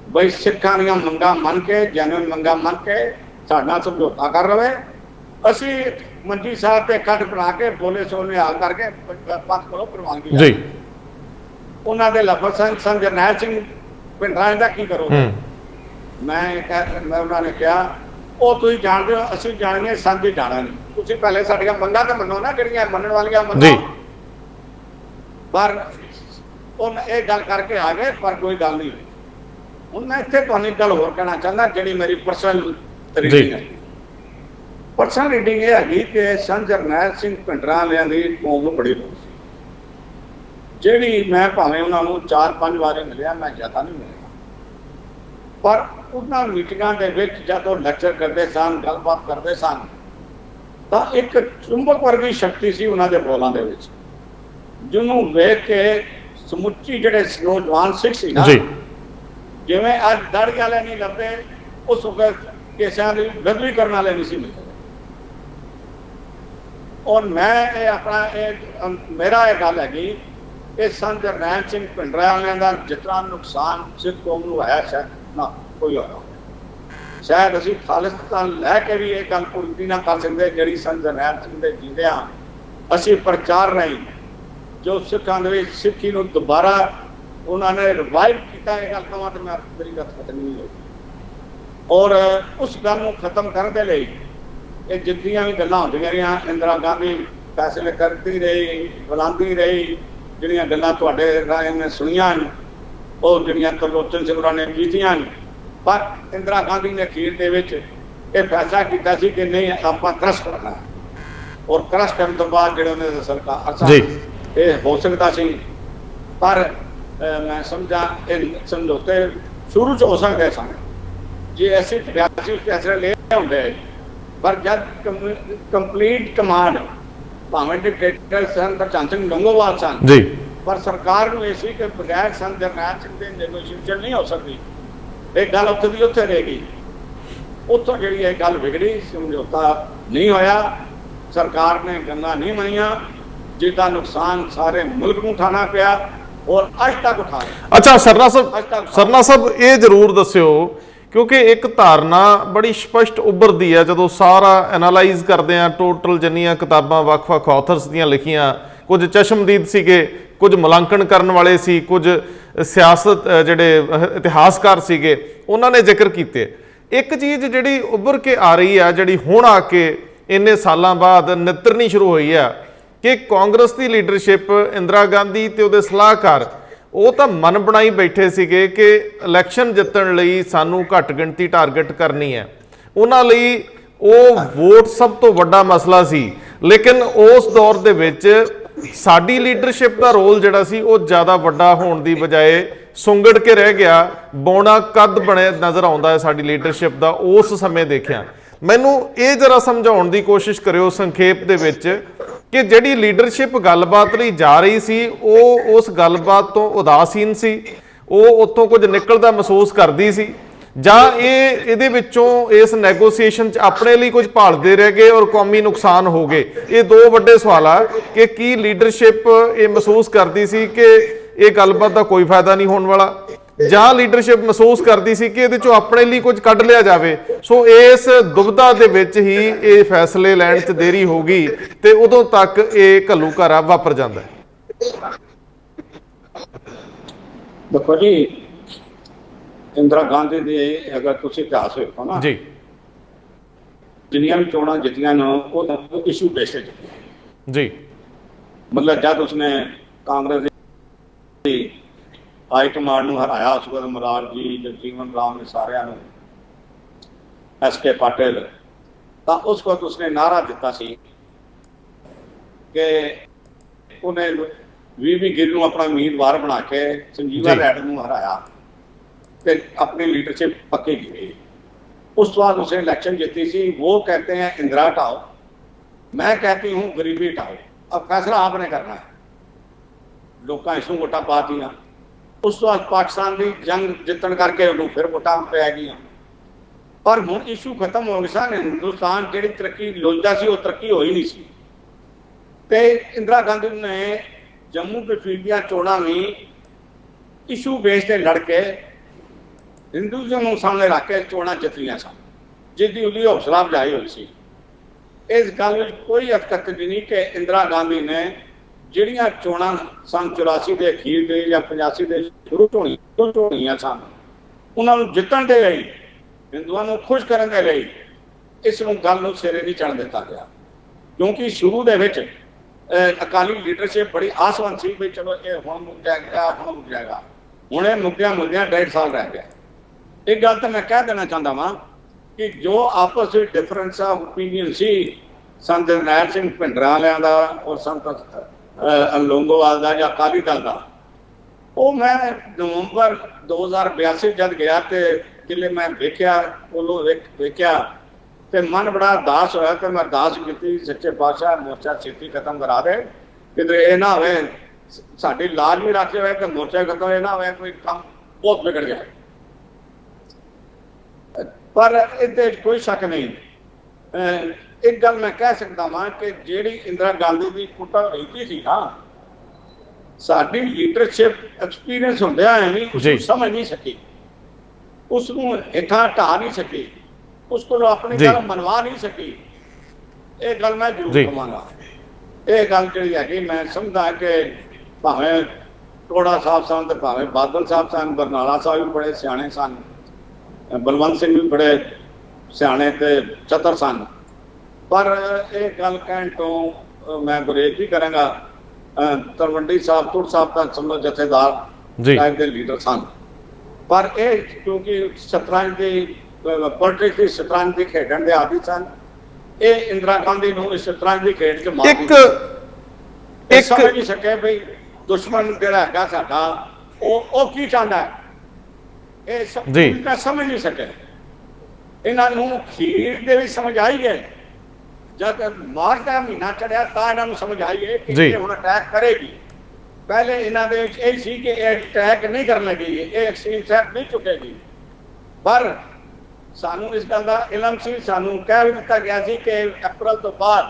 ਬਈ ਸਿੱਖਾਂ ਦੀਆਂ ਮੰਗਾਂ ਮੰਨ ਕੇ, ਜੈਨੂਅਨ ਮੰਗਾਂ ਮੰਨ ਕੇ ਸਾਡਾ ਸਮਝੌਤਾ ਕਰ ਰਵੇ। ਅਸੀਂ ਮੰਜੀ ਸਾਹਿਬ ਤੇ ਇਕੱਠ ਬਣਾ ਕੇ ਬੋਲੇ ਸੋਲੇ ਹਾਲ ਕਰਕੇ ਪੰਥ ਕੋਲੋਂ ਪ੍ਰਵਾਨਗੀ ਜੀ। ਉਹਨਾਂ ਦੇ ਲਫ਼ਜ਼ ਸੰਤ ਜਰਨੈਲ ਸਿੰਘ ਭਿੰਡਰਾਂ ਦਾ ਕੀ ਕਰੋਗੇ? ਮੈਂ ਉਹਨਾਂ ਨੇ ਕਿਹਾ ਉਹ ਤੁਸੀਂ ਜਾਣਦੇ ਹੋ, ਅਸੀਂ ਜਾਣਦੇ, ਸੰਤ ਜੀ ਜਾਣਾ ਨਹੀਂ। ਤੁਸੀਂ ਪਹਿਲੇ ਸਾਡੀਆਂ ਮੰਗਾਂ ਤਾਂ ਮੰਨੋ ਨਾ, ਜਿਹੜੀਆਂ ਮੰਨਣ ਵਾਲੀਆਂ ਮੰਨੋ। ਪਰ ਉਹ ਇਹ ਗੱਲ ਕਰਕੇ ਆ ਗਏ, ਪਰ ਕੋਈ ਗੱਲ ਨਹੀਂ ਹੋਈ। ਹੁਣ ਮੈਂ ਇੱਥੇ ਤੁਹਾਨੂੰ ਇੱਕ ਗੱਲ ਹੋਰ ਕਹਿਣਾ ਚਾਹੁੰਦਾ, ਜਿਹੜੀ ਮੇਰੀ ਪਰਸਨਲ ਰੀਡਿੰਗ ਹੈ। ਪਰਸਨਲ ਰੀਡਿੰਗ ਇਹ ਹੈਗੀ ਕਿ ਸੰਤ ਜਰਨੈਲ ਸਿੰਘ ਭਿੰਡਰਾਂ ਵਾਲਿਆਂ ਦੀ ਕੌਮ ਨੂੰ ਬੜੀ ਲੋੜ ਸੀ। ਜਿਹੜੀ ਮੈਂ ਭਾਵੇਂ ਉਹਨਾਂ ਨੂੰ 4-5 ਵਾਰੀ ਮਿਲਿਆ, ਮੈਂ ਜ਼ਿਆਦਾ ਨਹੀਂ ਮਿਲਿਆ, ਪਰ ਉਹਨਾਂ ਮੀਟਿੰਗਾਂ ਦੇ ਵਿੱਚ ਜਦੋਂ ਲੈਕਚਰ ਕਰਦੇ ਸਨ, ਗੱਲਬਾਤ ਕਰਦੇ ਸਨ, ਤਾਂ ਇੱਕ ਚੁੰਬਕ ਵਰਗੀ ਸ਼ਕਤੀ ਸੀ ਉਹਨਾਂ ਦੇ ਬੋਲਾਂ ਦੇ ਵਿੱਚ, ਜਿਹਨੂੰ ਵੇਖ ਕੇ ਸਮੁੱਚੀ ਜਿਹੜੇ ਨੌਜਵਾਨ ਸਿੱਖ ਸੀ ਨਾ, ਜਿਵੇਂ ਅੱਜ ਦੜ ਵਾਲੇ ਨਹੀਂ ਲੱਭਦੇ, ਉਸ ਵਕਤ ਕੇਸਾਂ ਦੀ ਬਦਲੀ ਕਰਨ ਵਾਲੇ ਨਹੀਂ ਸੀ ਮਿਲਦੇ। ਔਰ ਮੈਂ ਇਹ ਆਪਣਾ ਮੇਰਾ ਇਹ ਗੱਲ ਹੈਗੀ, ਇਹ ਸੰਤ ਜਰਨੈਲ ਸਿੰਘ ਭਿੰਡਰਾਂ ਵਾਲਿਆਂ ਦਾ ਜਿਤਨਾ ਨੁਕਸਾਨ ਸਿੱਖ ਕੌਮ ਨੂੰ ਹੋਇਆ, ਸ਼ਾਇਦ ਨਾ ਕੋਈ ਹੋਇਆ। ਸ਼ਾਇਦ ਅਸੀਂ ਖਾਲਿਸਤਾਨ ਲੈ ਕੇ ਵੀ ਇਹ ਗੱਲ ਪੂਰੀ ਨਾ ਕਰ ਸਕਦੇ, ਜਿਹੜੀ ਸੰਤ ਜਰਨੈਲ ਸਿੰਘ ਦੇ ਜੀਂਦਿਆਂ ਅਸੀਂ ਪ੍ਰਚਾਰ ਰਾਹੀਂ ਜੋ ਸਿੱਖਾਂ ਦੇ ਵਿੱਚ ਸਿੱਖੀ ਨੂੰ ਦੁਬਾਰਾ ਉਹਨਾਂ ਨੇ ਰਿਵਾਈਵ ਕੀਤਾ। ਇਹ ਗੱਲ ਕਹਾਂ ਤਾਂ ਮੇਰੀ ਗੱਲ ਖਤਮ ਨਹੀਂ ਹੋਈ। ਔਰ ਉਸ ਗੱਲ ਨੂੰ ਖਤਮ ਕਰਨ ਦੇ ਲਈ ਇਹ ਜਿੰਨੀਆਂ ਵੀ ਗੱਲਾਂ ਹੁੰਦੀਆਂ ਰਹੀਆਂ, ਇੰਦਰਾ ਗਾਂਧੀ ਫੈਸਲੇ ਕਰਦੀ ਰਹੀ, ਬੁਲਾਉਂਦੀ ਰਹੀ, ਜਿਹੜੀਆਂ ਗੱਲਾਂ ਤੁਹਾਡੇ ਰਾਏ ਨੇ ਸੁਣੀਆਂ, ਉਹ ਜਿਹੜੀਆਂ ਤਰਲੋਚਨ ਸਿੰਘ ਹੋਰਾਂ ਨੇ ਕੀਤੀਆਂ, ਪਰ ਇੰਦਰਾ ਗਾਂਧੀ ਨੇ ਅਖੀਰ ਦੇ ਵਿੱਚ ਇਹ ਫੈਸਲਾ ਕੀਤਾ ਸੀ ਕਿ ਨਹੀਂ, ਆਪਾਂ ਕ੍ਰਸ਼ ਕਰਨਾ। ਔਰ ਕ੍ਰਸ਼ ਕਰਨ ਤੋਂ ਬਾਅਦ ਜਿਹੜੇ ਉਹਨਾਂ ਦੇ ਸਰਕਾਰ ਇਹ ਹੋ ਸਕਦਾ ਸੀ, ਪਰ ਮੈਂ ਸਮਝਾਂ ਇਹ ਸਮਝੌਤੇ ਸ਼ੁਰੂ 'ਚ ਹੋ ਸਕਦੇ ਸਨ ਜੇ ਅਸੀਂ 83 ਫੈਸਲੇ ਲੈ ਹੁੰਦੇ, ਪਰ ਜਦ ਕੰਪਲੀਟ ਕਮਾਂਡ ਭਾਵੇਂ ਡਿਕਟੇਟਰ ਸਨ ਤਾਂ ਚੰਦ ਸਿੰਘ ਲੰਗੋਵਾਲ ਸਨ, ਪਰ ਸਰਕਾਰ ਨੂੰ ਇਹ ਸੀ ਕਿ ਬਗੈਰ ਸੰਤ ਜਰਨੈਲ ਸਿੰਘ ਦੇ ਨੈਗੋਸ਼ੀਏਸ਼ਨ ਨਹੀਂ ਹੋ ਸਕਦੀ। ਇਹ ਗੱਲ ਉੱਥੇ ਦੀ ਉੱਥੇ ਰਹਿ ਗਈ। ਉੱਥੋਂ ਜਿਹੜੀ ਇਹ ਗੱਲ ਵਿਗੜੀ, ਸਮਝੌਤਾ ਨਹੀਂ ਹੋਇਆ, ਸਰਕਾਰ ਨੇ ਗੱਲਾਂ ਨਹੀਂ ਮੰਨੀਆਂ, ਜਿਹਦਾ ਨੁਕਸਾਨ ਸਾਰੇ ਮੁਲਕ ਨੂੰ ਉਠਾਉਣਾ ਪਿਆ ਔਰ ਅੱਜ ਤੱਕ ਉਠਾ ਰਿਹਾ। ਅੱਛਾ ਸਰਨਾ ਸਾਹਿਬ ਇਹ ਜ਼ਰੂਰ ਦੱਸਿਓ, ਕਿਉਂਕਿ ਇੱਕ ਧਾਰਨਾ ਬੜੀ ਸਪਸ਼ਟ ਉੱਭਰਦੀ ਹੈ ਜਦੋਂ ਸਾਰਾ ਐਨਾਲਾਈਜ਼ ਕਰਦੇ ਆ, ਟੋਟਲ ਜਿੰਨੀਆਂ ਕਿਤਾਬਾਂ ਵੱਖ-ਵੱਖ ਆਥਰਸ ਦੀਆਂ ਲਿਖੀਆਂ, ਕੁਝ ਚਸ਼ਮਦੀਦ ਸੀਗੇ, ਕੁਝ ਮੁਲਾਂਕਣ ਕਰਨ ਵਾਲੇ ਸੀ, ਕੁਝ ਸਿਆਸਤ ਜਿਹੜੇ ਇਤਿਹਾਸਕਾਰ ਸੀਗੇ, ਉਹਨਾਂ ਨੇ ਜ਼ਿਕਰ ਕੀਤੇ। ਇੱਕ ਚੀਜ਼ ਜਿਹੜੀ ਉੱਭਰ ਕੇ ਆ ਰਹੀ ਆ, ਜਿਹੜੀ ਹੁਣ ਆ ਕੇ ਇੰਨੇ ਸਾਲਾਂ ਬਾਅਦ ਨਿਤਰਨੀ ਸ਼ੁਰੂ ਹੋਈ ਆ, ਕਿ ਕਾਂਗਰਸ ਦੀ ਲੀਡਰਸ਼ਿਪ, ਇੰਦਰਾ ਗਾਂਧੀ ਤੇ ਉਹਦੇ ਸਲਾਹਕਾਰ, ਉਹ ਤਾਂ ਮਨ ਬਣਾਈ ਬੈਠੇ ਸੀਗੇ ਕਿ ਇਲੈਕਸ਼ਨ ਜਿੱਤਣ ਲਈ ਸਾਨੂੰ ਘੱਟ ਗਿਣਤੀ ਟਾਰਗੇਟ ਕਰਨੀ ਹੈ। ਉਹਨਾਂ ਲਈ ਉਹ ਵੋਟ ਸਭ ਤੋਂ ਵੱਡਾ ਮਸਲਾ ਸੀ, ਲੇਕਿਨ ਉਸ ਦੌਰ ਦੇ ਵਿੱਚ ਸਾਡੀ ਲੀਡਰਸ਼ਿਪ ਦਾ ਰੋਲ ਜਿਹੜਾ ਸੀ ਉਹ ਜ਼ਿਆਦਾ ਵੱਡਾ ਹੋਣ ਦੀ ਬਜਾਏ ਸੁੰਗੜ ਕੇ ਰਹਿ ਗਿਆ। ਬੌਣਾ ਕੱਦ ਬਣੇ ਨਜ਼ਰ ਆਉਂਦਾ ਹੈ ਸਾਡੀ ਲੀਡਰਸ਼ਿਪ ਦਾ ਉਸ ਸਮੇਂ ਦੇਖਿਆ। ਮੈਨੂੰ ਇਹ ਜਰਾ ਸਮਝਾਉਣ ਦੀ ਕੋਸ਼ਿਸ਼ ਕਰਿਓ ਸੰਖੇਪ ਦੇ ਵਿੱਚ ਕਿ ਜਿਹੜੀ ਲੀਡਰਸ਼ਿਪ ਗੱਲਬਾਤ ਲਈ ਜਾ ਰਹੀ ਸੀ, ਉਹ ਉਸ ਗੱਲਬਾਤ ਤੋਂ ਉਦਾਸੀਨ ਸੀ, ਉਹ ਉੱਥੋਂ ਕੁਝ ਨਿਕਲਦਾ ਮਹਿਸੂਸ ਕਰਦੀ ਸੀ, ਜਾਂ ਇਹਦੇ ਵਿੱਚੋਂ ਇਸ ਨੈਗੋਸੀਏਸ਼ਨ 'ਚ ਆਪਣੇ ਲਈ ਕੁਝ ਭਾਲਦੇ ਰਹਿ ਗਏ ਔਰ ਕੌਮੀ ਨੁਕਸਾਨ ਹੋ ਗਏ। ਇਹ ਦੋ ਵੱਡੇ ਸਵਾਲ ਆ ਕਿ ਕੀ ਲੀਡਰਸ਼ਿਪ ਇਹ ਮਹਿਸੂਸ ਕਰਦੀ ਸੀ ਕਿ ਇਹ ਗੱਲਬਾਤ ਦਾ ਕੋਈ ਫਾਇਦਾ ਨਹੀਂ ਹੋਣ ਵਾਲਾ, ਜਾਂ ਲੀਡਰਸ਼ਿਪ ਮਹਿਸੂਸ ਕਰਦੀ ਸੀ ਕਿ ਇਹਦੇ ਚੋਂ ਆਪਣੇ ਲਈ ਕੁਝ ਕੱਢ ਲਿਆ ਜਾਵੇ। ਸੋ ਇਸ ਦੁਬਿਧਾ ਦੇ ਵਿੱਚ ਹੀ ਇਹ ਫੈਸਲੇ ਲੈਣ 'ਚ ਦੇਰੀ ਹੋ ਗਈ ਤੇ ਉਦੋਂ ਤੱਕ ਇਹ ਘੱਲੂਘਾਰਾ ਵਾਪਰ ਜਾਂਦਾ ਹੈ। ਦੇਖੋ ਜੀ, ਇੰਦਰਾ ਗਾਂਧੀ ਦੇ ਅਗਰ ਤੁਸੀਂ ਇਤਿਹਾਸ ਵੇਖੋ ਨਾ ਜੀ, ਜਿੰਨੀਆਂ ਵੀ ਚੋਣਾਂ ਜਿੱਤੀਆਂ ਨੇ ਉਹ ਇਸ਼ੂ ਬੇਸਡ ਜਿੱਤੀਆਂ ਜੀ। ਮਤਲਬ ਜਦ ਉਸਨੇ ਕਾਂਗਰਸ ਦੀ ਹਾਈ ਕਮਾਂਡ ਨੂੰ ਹਰਾਇਆ, ਸੁਖਬੀਰ ਮਰਾਰ ਜੀ, ਜਗਜੀਵਨ ਰਾਮ ਨੇ ਸਾਰਿਆਂ ਨੂੰ, SK ਪਾਟਿਲ, ਤਾਂ ਉਸ ਵਕਤ ਉਸਨੇ ਨਾਰਾ ਦਿੱਤਾ ਸੀ ਕਿ ਉਹਨੇ ਵੀ ਗਿੱਲ ਨੂੰ ਆਪਣਾ ਉਮੀਦਵਾਰ ਬਣਾ ਕੇ ਸੰਜੀਵਾ ਰੈਡ ਨੂੰ ਹਰਾਇਆ ਤੇ अपनी लीडरशिप पक्की की गई। उस बाद उसने इलेक्शन जीती थी। वो कहते हैं इंदिरा हटाओ, मैं कहती हूँ गरीबी हटाओ। अब फैसला आपने करना है। लोग इसू वोटा पा दिया। उस बाद पाकिस्तान की जंग जितन करके फिर वोटा पै गई, पर हुण इशू खत्म हो गया सन। हिंदुस्तान जी तरक्की लोचदा सी, वो तरक्की होई नहीं सी। ते इंदिरा गांधी ने जम्मू कश्मीर दी चोणां भी इशू बेस ते लड़ के हिंदुज़म ਨੂੰ ਸਾਹਮਣੇ ਰੱਖ ਕੇ ਚੋਣਾਂ ਜਿੱਤੀਆਂ ਸਨ, ਜਿਹਦੀ ਉਹਦੀ ਹੌਸਲਾ ਅਫਜ਼ਾਈ ਹੋਈ ਸੀ। ਇਸ ਗੱਲ ਵਿੱਚ ਕੋਈ ਹਕੀਕਤ ਨਹੀਂ ਕਿ ਇੰਦਰਾ ਗਾਂਧੀ ਨੇ ਜਿਹੜੀਆਂ ਚੋਣਾਂ ਸੰਨ 84 ਦੇ ਅਖੀਰ ਦੇ ਜਾਂ 85 ਦੇ ਸ਼ੁਰੂ ਹੋਣੀਆਂ ਸਨ, ਉਹਨਾਂ ਨੂੰ ਜਿੱਤਣ ਦੇ ਲਈ, ਹਿੰਦੂਆਂ ਨੂੰ ਖੁਸ਼ ਕਰਨ ਦੇ ਲਈ ਇਸ ਨੂੰ ਗੱਲ ਨੂੰ ਸਿਰੇ ਨਹੀਂ ਚੜ੍ਹਨ ਦਿੱਤਾ ਗਿਆ। ਕਿਉਂਕਿ ਸ਼ੁਰੂ ਦੇ ਵਿੱਚ ਅਕਾਲੀ ਲੀਡਰਸ਼ਿਪ ਬੜੀ ਆਸਵੰਦ ਸੀ ਵੀ ਚਲੋ ਇਹ ਹੁਣ ਮੁੱਕ ਜਾਏਗਾ, ਹੁਣ ਮੁੱਕ ਜਾਏਗਾ। ਹੁਣ ਇਹ ਮੁੱਦਿਆਂ 1.5 ਸਾਲ ਰਹਿ ਗਿਆ। एक गल तो मैं कह देना चाहता वहाँ कि जो आपस में डिफरेंस ऑफ ओपीनियन सी संत जरनैल सिंह भिंडरां वालियां दा और संत ਲੋਂਗੋਵਾਲ ਦਾ ਜਾਂ ਅਕਾਲੀ ਦਲ ਦਾ, ਉਹ ਮੈਂ ਨਵੰਬਰ 2082 ਜਦ ਗਿਆ ਤੇ ਕਿਲੇ ਮੈਂ ਵੇਖਿਆ, ਉਹਨੂੰ ਵੇਖਿਆ ਤੇ ਮਨ ਬੜਾ ਉਦਾਸ ਹੋਇਆ ਤੇ ਮੈਂ ਅਰਦਾਸ ਕੀਤੀ, ਸੱਚੇ ਪਾਤਸ਼ਾਹ ਮੋਰਚਾ ਛੇਤੀ ਖਤਮ ਕਰਾ ਦੇ, ਕਿਧਰੇ ਇਹ ਨਾ ਹੋਵੇ ਸਾਡੀ ਲਾਜ ਵੀ ਰੱਖੇ ਹੋਏ ਤੇ ਮੋਰਚਾ ਖਤਮ ਇਹ ਨਾ ਹੋਵੇ ਕੋਈ ਕੰਮ ਬਹੁਤ ਵਿਗੜ ਗਿਆ। ਪਰ ਇਹਦੇ ਕੋਈ ਸ਼ੱਕ ਨਹੀਂ, ਇੱਕ ਗੱਲ ਮੈਂ ਕਹਿ ਸਕਦਾ ਵਾਂ ਕਿ ਜਿਹੜੀ ਇੰਦਰਾ ਗਾਂਧੀ ਦੀ ਕੂਟਨੀਤੀ ਸੀ ਨਾ, ਸਾਡੀ ਲੀਡਰਸ਼ਿਪ ਐਕਸਪੀਰੀਅੰਸ ਹੁੰਦਿਆਂ ਵੀ ਉਸਨੂੰ ਸਮਝ ਨਹੀਂ ਸਕੀ, ਉਸਨੂੰ ਹੇਠਾਂ ਢਾ ਨਹੀਂ ਸਕੀ, ਉਸ ਕੋਲ ਆਪਣੀ ਗੱਲ ਮਨਵਾ ਨਹੀਂ ਸਕੀ। ਇਹ ਗੱਲ ਮੈਂ ਜ਼ਰੂਰ ਕਹਾਂਗਾ। ਇਹ ਗੱਲ ਜਿਹੜੀ ਹੈਗੀ ਮੈਂ ਸਮਝਦਾ ਕਿ ਭਾਵੇਂ ਟੋੜਾ ਸਾਹਿਬ ਸਨ ਤੇ ਭਾਵੇਂ ਬਾਦਲ ਸਾਹਿਬ ਸਨ, ਬਰਨਾਲਾ ਸਾਹਿਬ ਵੀ ਬੜੇ ਸਿਆਣੇ ਸਨ, ਬਲਵੰਤ ਸਿੰਘ ਵੀ ਬੜੇ ਸਿਆਣੇ ਤੇ ਚਤਰ ਸਨ, ਪਰ ਇਹ ਗੱਲ ਕਹਿਣ ਤੋਂ ਮੈਂ ਗੁਰੇਜ਼ ਵੀ ਕਰਾਂਗਾ। ਤਲਵੰਡੀ ਸਾਹਿਬ ਤੁਰ ਸਾਹਿਬ ਤਾਂ ਸਮਝੋ ਜਥੇਦਾਰ ਟਾਈਪ ਦੇ ਲੀਡਰ ਸਨ, ਪਰ ਇਹ ਕਿਉਂਕਿ ਸ਼ਤਰੰਜ ਦੀ ਪੋਲਿਟਿਕਸ ਦੀ ਸ਼ਤਰੰਜ ਦੀ ਖੇਡਣ ਦੇ ਆਦੀ ਸਨ, ਇਹ ਇੰਦਰਾ ਗਾਂਧੀ ਨੂੰ ਇਸ ਸ਼ਤਰੰਜ ਦੀ ਖੇਡ 'ਚ ਮਾਰ ਦਿੱਤਾ। ਸਮਝ ਨਹੀਂ ਸਕੇ ਵੀ ਦੁਸ਼ਮਣ ਜਿਹੜਾ ਹੈਗਾ ਸਾਡਾ ਉਹ ਕੀ ਚਾਹੁੰਦਾ ਹੈ, ਇਹ ਸਮਝ ਨਹੀਂ ਸਕੇ। ਇਹਨਾਂ ਨੂੰ ਖੀਰ ਦੇ ਵਿੱਚ ਸਮਝ ਆਈ ਹੈ, ਜਦ ਮਾਰਚ ਦਾ ਮਹੀਨਾ ਚੜਿਆ ਤਾਂ ਇਹਨਾਂ ਨੂੰ ਸਮਝ ਆਈ ਹੈ ਕਿ ਇਹ ਹੁਣ ਅਟੈਕ ਕਰੇਗੀ। ਪਹਿਲੇ ਇਹਨਾਂ ਦੇ ਵਿੱਚ ਇਹ ਸੀ ਕਿ ਇਹ ਅਟੈਕ ਨਹੀਂ ਕਰਨ ਲੱਗੀ, ਇਹ ਐਕਸਟ੍ਰੀਮ ਸਟੈਪ ਨਹੀਂ ਚੁੱਕੇਗੀ, ਪਰ ਸਾਨੂੰ ਇਸ ਗੱਲ ਦਾ ਇਲਮ ਸੀ, ਸਾਨੂੰ ਕਹਿ ਵੀ ਦਿੱਤਾ ਗਿਆ ਸੀ ਕਿ ਅਪ੍ਰੈਲ ਤੋਂ ਬਾਅਦ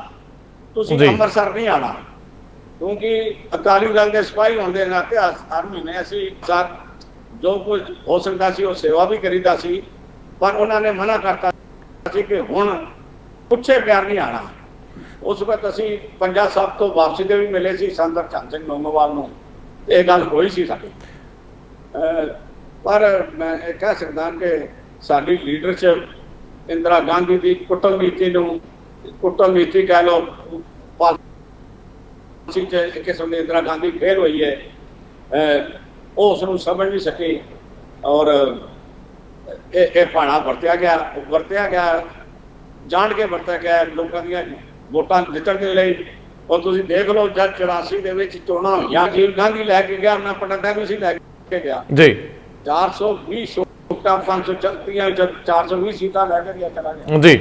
ਤੁਸੀਂ ਅੰਮ੍ਰਿਤਸਰ ਨਹੀਂ ਆਉਣਾ, ਕਿਉਂਕਿ ਅਕਾਲੀ ਦਲ ਦੇ ਸਿਪਾਹੀ ਹੋਣ ਦੇ ਨਾਤੇ ਹਰ ਮਹੀਨੇ ਅਸੀਂ ਜੋ ਕੁਝ ਹੋ ਸਕਦਾ ਸੀ ਉਹ ਸੇਵਾ ਵੀ ਕਰੀਦਾ ਸੀ, ਪਰ ਉਹਨਾਂ ਨੇ ਮਨਾ ਕਰਤਾ ਸੀ ਕਿ ਹੁਣ ਪੁੱਛੇ ਪਿਆਰ ਨਹੀਂ ਆਣਾ। ਉਸ ਵਕਤ ਅਸੀਂ ਪੰਜਾ ਸਾਹਿਬ ਤੋਂ ਵਾਪਸੀ ਦੇ ਵੀ ਮਿਲੇ ਸੀ ਸੰਤ ਹਰਚੰਦ ਸਿੰਘ ਲੋਂਗੋਵਾਲ ਨੂੰ, ਇਹ ਗੱਲ ਹੋਈ ਸੀ ਸਾਡੀ। ਪਰ ਮੈਂ ਇਹ ਕਹਿ ਸਕਦਾ ਕਿ ਸਾਡੀ ਲੀਡਰਸ਼ਿਪ ਇੰਦਰਾ ਗਾਂਧੀ ਦੀ ਕੁਟਨੀਤੀ ਨੂੰ, ਕੁਟਨੀਤੀ ਕਹਿ ਲਓ, ਪਾਲਿਸੀ 'ਚ ਇੱਕ ਕਿਸਮ ਦੀ ਇੰਦਰਾ ਗਾਂਧੀ ਫੇਲ ਹੋਈ ਹੈ, ਉਹ ਉਸ ਨੂੰ ਸਮਝ ਨਹੀਂ ਸਕੀ ਔਰ ਇਹ ਭਾਣਾ ਵਰਤਿਆ ਗਿਆ ਜਾਣ ਕੇ ਵਰਤਿਆ ਗਿਆ ਲੋਕਾਂ ਦੀਆਂ ਵੋਟਾਂ ਜਿੱਤਣ ਦੇ ਲਈ। ਔਰ ਤੁਸੀਂ ਦੇਖ ਲਓ ਜਦ 84 ਦੇ ਵਿੱਚ ਚੋਣਾਂ ਹੋਈਆਂ, ਰਾਜੀਵ ਗਾਂਧੀ ਲੈ ਕੇ ਗਿਆ, ਮੈਂ ਪਟਨਾ ਵੀ ਸੀ ਲੈ ਕੇ ਗਿਆ ਜੀ, 420 ਸੀਟਾਂ 534 420 ਸੀਟਾਂ ਲੈ ਕੇ ਗਿਆ ਚਲਾ ਗਿਆ ਜੀ।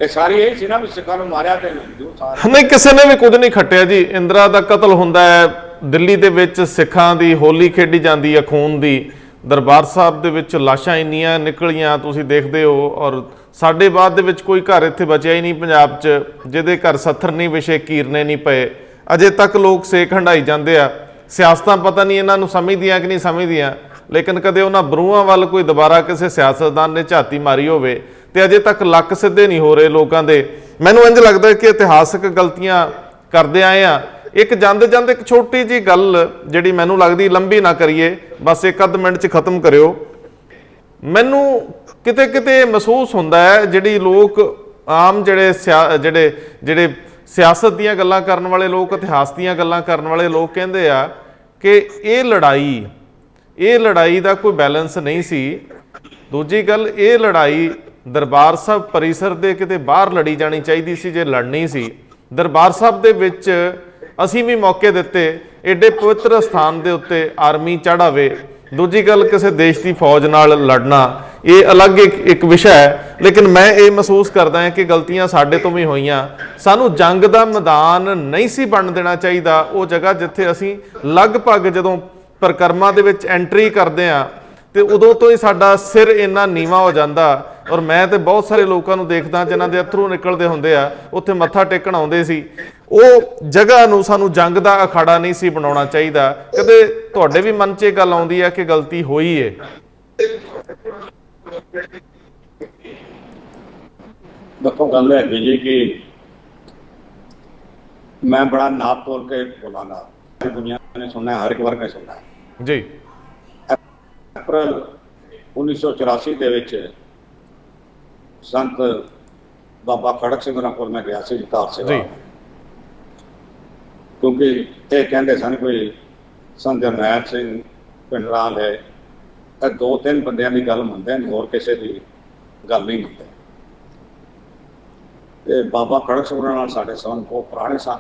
ਇਹ ਸਾਰੀ ਇਹ ਸੀ ਨਾ ਵੀ ਸਿੱਖਾਂ ਨੂੰ ਮਾਰਿਆ ਤੇ ਨਹੀਂ, ਕਿਸੇ ਨੇ ਵੀ ਕੁਝ ਨਹੀਂ ਖੱਟਿਆ ਜੀ। ਇੰਦਰਾ ਦਾ ਕਤਲ ਹੁੰਦਾ ਹੈ, ਦਿੱਲੀ ਦੇ ਵਿੱਚ ਸਿੱਖਾਂ ਦੀ ਹੋਲੀ ਖੇਡੀ ਜਾਂਦੀ ਹੈ ਖੂਨ ਦੀ, ਦਰਬਾਰ ਸਾਹਿਬ ਦੇ ਵਿੱਚ ਲਾਸ਼ਾਂ ਇੰਨੀਆਂ ਨਿਕਲੀਆਂ ਤੁਸੀਂ ਦੇਖਦੇ ਹੋ, ਔਰ ਸਾਡੇ ਬਾਅਦ ਦੇ ਵਿੱਚ ਕੋਈ ਘਰ ਇੱਥੇ ਬਚਿਆ ਹੀ ਨਹੀਂ ਪੰਜਾਬ 'ਚ ਜਿਹਦੇ ਘਰ ਸੱਥਰ ਨਹੀਂ ਵਿਛੇ, ਕੀਰਨੇ ਨਹੀਂ ਪਏ। ਅਜੇ ਤੱਕ ਲੋਕ ਸੇਕ ਹੰਡਾਈ ਜਾਂਦੇ ਆ। ਸਿਆਸਤਾਂ ਪਤਾ ਨਹੀਂ ਇਹਨਾਂ ਨੂੰ ਸਮਝਦੀਆਂ ਕਿ ਨਹੀਂ ਸਮਝਦੀਆਂ, ਲੇਕਿਨ ਕਦੇ ਉਹਨਾਂ ਬਰੂਹਾਂ ਵੱਲ ਕੋਈ ਦੁਬਾਰਾ ਕਿਸੇ ਸਿਆਸਤਦਾਨ ਨੇ ਝਾਤੀ ਮਾਰੀ ਹੋਵੇ ਤੇ ਅਜੇ ਤੱਕ ਲੱਕ ਸਿੱਧੇ ਨਹੀਂ ਹੋ ਰਹੇ ਲੋਕਾਂ ਦੇ। ਮੈਨੂੰ ਇੰਝ ਲੱਗਦਾ ਕਿ ਇਤਿਹਾਸਕ ਗਲਤੀਆਂ ਕਰਦੇ ਆਏ ਆ। ਇੱਕ ਜਾਂਦੇ ਇੱਕ ਛੋਟੀ ਜੀ ਗੱਲ ਜਿਹੜੀ ਮੈਨੂੰ ਲੱਗਦੀ ਲੰਬੀ ਨਾ ਕਰੀਏ, ਬਸ ਇੱਕ ਅੱਧ ਮਿੰਟ 'ਚ ਖਤਮ ਕਰਿਓ। ਮੈਨੂੰ ਕਿਤੇ ਮਹਿਸੂਸ ਹੁੰਦਾ ਹੈ ਜਿਹੜੀ ਲੋਕ ਆਮ ਜਿਹੜੇ ਸਿਆਸਤ ਦੀਆਂ ਗੱਲਾਂ ਕਰਨ ਵਾਲੇ ਲੋਕ, ਇਤਿਹਾਸ ਦੀਆਂ ਗੱਲਾਂ ਕਰਨ ਵਾਲੇ ਲੋਕ ਕਹਿੰਦੇ ਆ ਕਿ ਇਹ ਲੜਾਈ ਦਾ ਕੋਈ ਬੈਲੈਂਸ ਨਹੀਂ ਸੀ। ਦੂਜੀ ਗੱਲ, ਇਹ ਲੜਾਈ ਦਰਬਾਰ ਸਾਹਿਬ ਪਰਿਸਰ ਦੇ ਕਿਤੇ ਬਾਹਰ ਲੜੀ ਜਾਣੀ ਚਾਹੀਦੀ ਸੀ। ਜੇ ਲੜਨੀ ਸੀ ਦਰਬਾਰ ਸਾਹਿਬ ਦੇ ਵਿੱਚ, ਅਸੀਂ ਵੀ ਮੌਕੇ ਦਿੱਤੇ, ਏਡੇ ਪਵਿੱਤਰ ਸਥਾਨ ਦੇ ਉੱਤੇ ਆਰਮੀ ਚੜਾਵੇ। ਦੂਜੀ ਗੱਲ, ਕਿਸੇ ਦੇਸ਼ ਦੀ ਫੌਜ ਨਾਲ ਲੜਨਾ ਇਹ ਅਲੱਗ ਇੱਕ ਵਿਸ਼ਾ ਹੈ, ਲੇਕਿਨ ਮੈਂ ਇਹ ਮਹਿਸੂਸ ਕਰਦਾ ਹਾਂ ਕਿ ਗਲਤੀਆਂ ਸਾਡੇ ਤੋਂ ਵੀ ਹੋਈਆਂ। ਸਾਨੂੰ ਜੰਗ ਦਾ ਮੈਦਾਨ ਨਹੀਂ ਸੀ ਬਣ ਦੇਣਾ ਚਾਹੀਦਾ, ਉਹ ਜਗ੍ਹਾ ਜਿੱਥੇ ਅਸੀਂ ਲਗਭਗ ਜਦੋਂ ਪਰਿਕਰਮਾ ਦੇ ਵਿੱਚ ਐਂਟਰੀ ਕਰਦੇ ਹਾਂ ਤੇ ਉਦੋਂ ਤੋਂ ਹੀ ਸਾਡਾ ਸਿਰ ਇੰਨਾ ਨੀਵਾਂ ਹੋ ਜਾਂਦਾ। ਔਰ ਮੈਂ ਤੇ ਬਹੁਤ ਸਾਰੇ ਲੋਕਾਂ ਨੂੰ ਦੇਖਦਾ ਜਿਨ੍ਹਾਂ ਦੇ ਅਥਰੂ ਨਿਕਲਦੇ ਹੁੰਦੇ ਆ, ਉੱਥੇ ਮੱਥਾ ਟੇਕਣ ਆਉਂਦੇ ਸੀ। ਉਹ ਜਗ੍ਹਾ ਨੂੰ ਸਾਨੂੰ ਜੰਗ ਦਾ ਅਖਾੜਾ ਨਹੀਂ ਸੀ ਬਣਾਉਣਾ ਚਾਹੀਦਾ। ਕਦੇ ਤੁਹਾਡੇ ਵੀ ਮਨ 'ਚ ਇਹ ਗੱਲ ਆਉਂਦੀ ਹੈ ਕਿ ਗਲਤੀ ਹੋਈ ਹੈ? ਦੇਖੋ ਗੱਲ ਹੈ ਜੀ ਕਿ ਮੈਂ ਬੜਾ ਨਾਪ ਤੋਲ ਕੇ ਬੋਲਾਂਗਾ, ਦੁਨੀਆ ਨੇ ਸੁਣਨਾ, ਹਰ ਇੱਕ ਵਰਗ ਨੇ ਸੁਣਨਾ ਜੀ। ਅਪ੍ਰੈਲ 1984 ਦੇ ਵਿੱਚ ਸੰਤ ਬਾਬਾ ਖੜਕ ਸਿੰਘ ਹੋਰਾਂ ਕੋਲ ਮੈਂ ਗਿਆ ਸੀ ਧਾਰ ਸੇਵਾ, ਕਿਉਂਕਿ ਇਹ ਕਹਿੰਦੇ ਸਨ ਕੋਈ ਸੰਤ ਜਰਨੈਲ ਸਿੰਘ ਪਿੰਡਰਾਂ ਦੇ, ਇਹ 2-3 ਬੰਦਿਆਂ ਦੀ ਗੱਲ ਮੰਨਦੇ ਨੇ, ਹੋਰ ਕਿਸੇ ਦੀ ਗੱਲ ਨਹੀਂ ਮੰਨਦੇ। ਤੇ ਬਾਬਾ ਖੜਕ ਸਿੰਘ ਹੋਰਾਂ ਨਾਲ ਸਾਡੇ ਸੰਬੰਧ ਬਹੁਤ ਪੁਰਾਣੇ ਸਨ।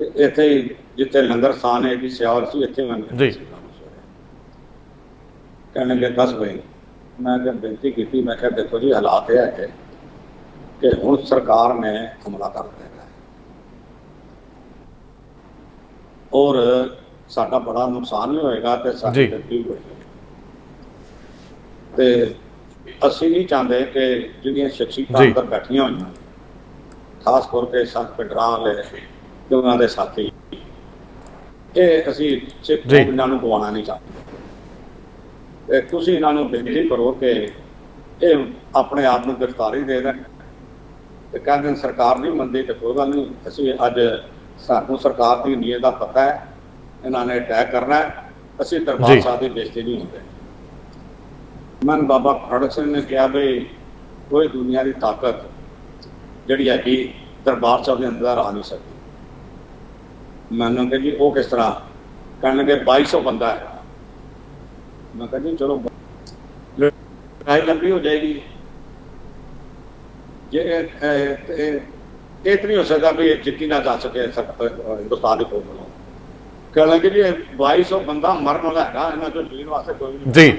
ਤੇ ਇੱਥੇ ਹੀ ਜਿੱਥੇ ਲੰਗਰ ਸਥਾਨ ਹੈ ਜੀ ਸਿਆਲ ਸੀ, ਇੱਥੇ ਮੈਂ ਜੀ। ਕਹਿਣ ਲੱਗੇ 10 ਵਜੇ। ਮੈਂ ਕਿਹਾ ਬੇਨਤੀ ਕੀਤੀ, ਮੈਂ ਕਿਹਾ ਦੇਖੋ ਜੀ ਹਾਲਾਤ ਇਹ ਹੈ ਕਿ ਹੁਣ ਸਰਕਾਰ ਨੇ ਹਮਲਾ ਕਰ ਦਿੱਤਾ ਹੈ ਔਰ ਸਾਡਾ ਬੜਾ ਨੁਕਸਾਨ ਵੀ ਹੋਏਗਾ ਤੇ ਸਾਡੀ ਗਲਤੀ ਵੀ ਹੋਏਗੀ, ਤੇ ਅਸੀਂ ਨਹੀਂ ਚਾਹੁੰਦੇ ਕਿ ਜਿਹੜੀਆਂ ਸ਼ਖਸੀਅਤਾਂ ਅੰਦਰ ਬੈਠੀਆਂ ਹੋਈਆਂ, ਖਾਸ ਕਰਕੇ ਸੰਤ ਪਿੰਡਰਾਂ ਵਾਲੇ ਤੇ ਉਹਨਾਂ ਦੇ ਸਾਥੀ, ਇਹ ਅਸੀਂ ਸਿੱਖ ਇਹਨਾਂ ਨੂੰ ਗਵਾਉਣਾ ਨਹੀਂ ਚਾਹੁੰਦੇ। ਤੁਸੀਂ ਇਹਨਾਂ ਨੂੰ ਬੇਨਤੀ ਕਰੋ ਕਿ ਇਹ ਆਪਣੇ ਆਪ ਨੂੰ ਗ੍ਰਿਫਤਾਰੀ ਦੇ ਦੇਣ ਤੇ ਕਹਿੰਦੇ ਸਰਕਾਰ ਨਹੀਂ ਮੰਨਦੀ ਤੇ ਕੋਈ ਗੱਲ ਨਹੀਂ, ਅਸੀਂ ਅੱਜ ਸਾਨੂੰ ਸਰਕਾਰ ਦੀ ਨੀਅਤ ਦਾ ਪਤਾ ਹੈ, ਇਹਨਾਂ ਨੇ ਅਟੈਕ ਕਰਨਾ ਹੈ, ਅਸੀਂ ਦਰਬਾਰ ਸਾਹਿਬ ਦੀ ਬੇਇੱਜ਼ਤੀ ਨਹੀਂ ਹੁੰਦੇ। ਮਨ ਬਾਬਾ ਖੜਕ ਸਿੰਘ ਨੇ ਕਿਹਾ ਵੀ ਕੋਈ ਦੁਨੀਆ ਦੀ ਤਾਕਤ ਜਿਹੜੀ ਹੈਗੀ ਦਰਬਾਰ ਸਾਹਿਬ ਦੇ ਅੰਦਰ ਆ ਨਹੀਂ ਸਕਦੀ। ਮੈਨੂੰ ਕਿਹਾ ਜੀ ਉਹ ਕਿਸ ਤਰ੍ਹਾਂ? ਕਹਿਣ ਲੱਗੇ 2200 ਬੰਦਾ ਹੈ। ਮੈਂ ਕਿਹਾ ਜੀ ਚਲੋ ਲੜਾਈ ਲੰਬੀ ਹੋ ਜਾਏਗੀ, ਜੇ ਇਹ ਨਹੀਂ ਹੋ ਸਕਦਾ ਵੀ ਜਿੱਤੀ ਨਾ ਜਾ ਸਕੇ ਹਿੰਦੁਸਤਾਨ ਦੀ ਫੌਜ ਨੂੰ। ਕਹਿਣ ਲੱਗੇ ਜੀ 2200 ਬੰਦਾ ਮਰਨ ਵਾਲਾ ਹੈਗਾ, ਇਹਨਾਂ ਚੋਂ ਜੀਣ ਵਾਸਤੇ ਕੋਈ ਨਹੀਂ ਜੀ।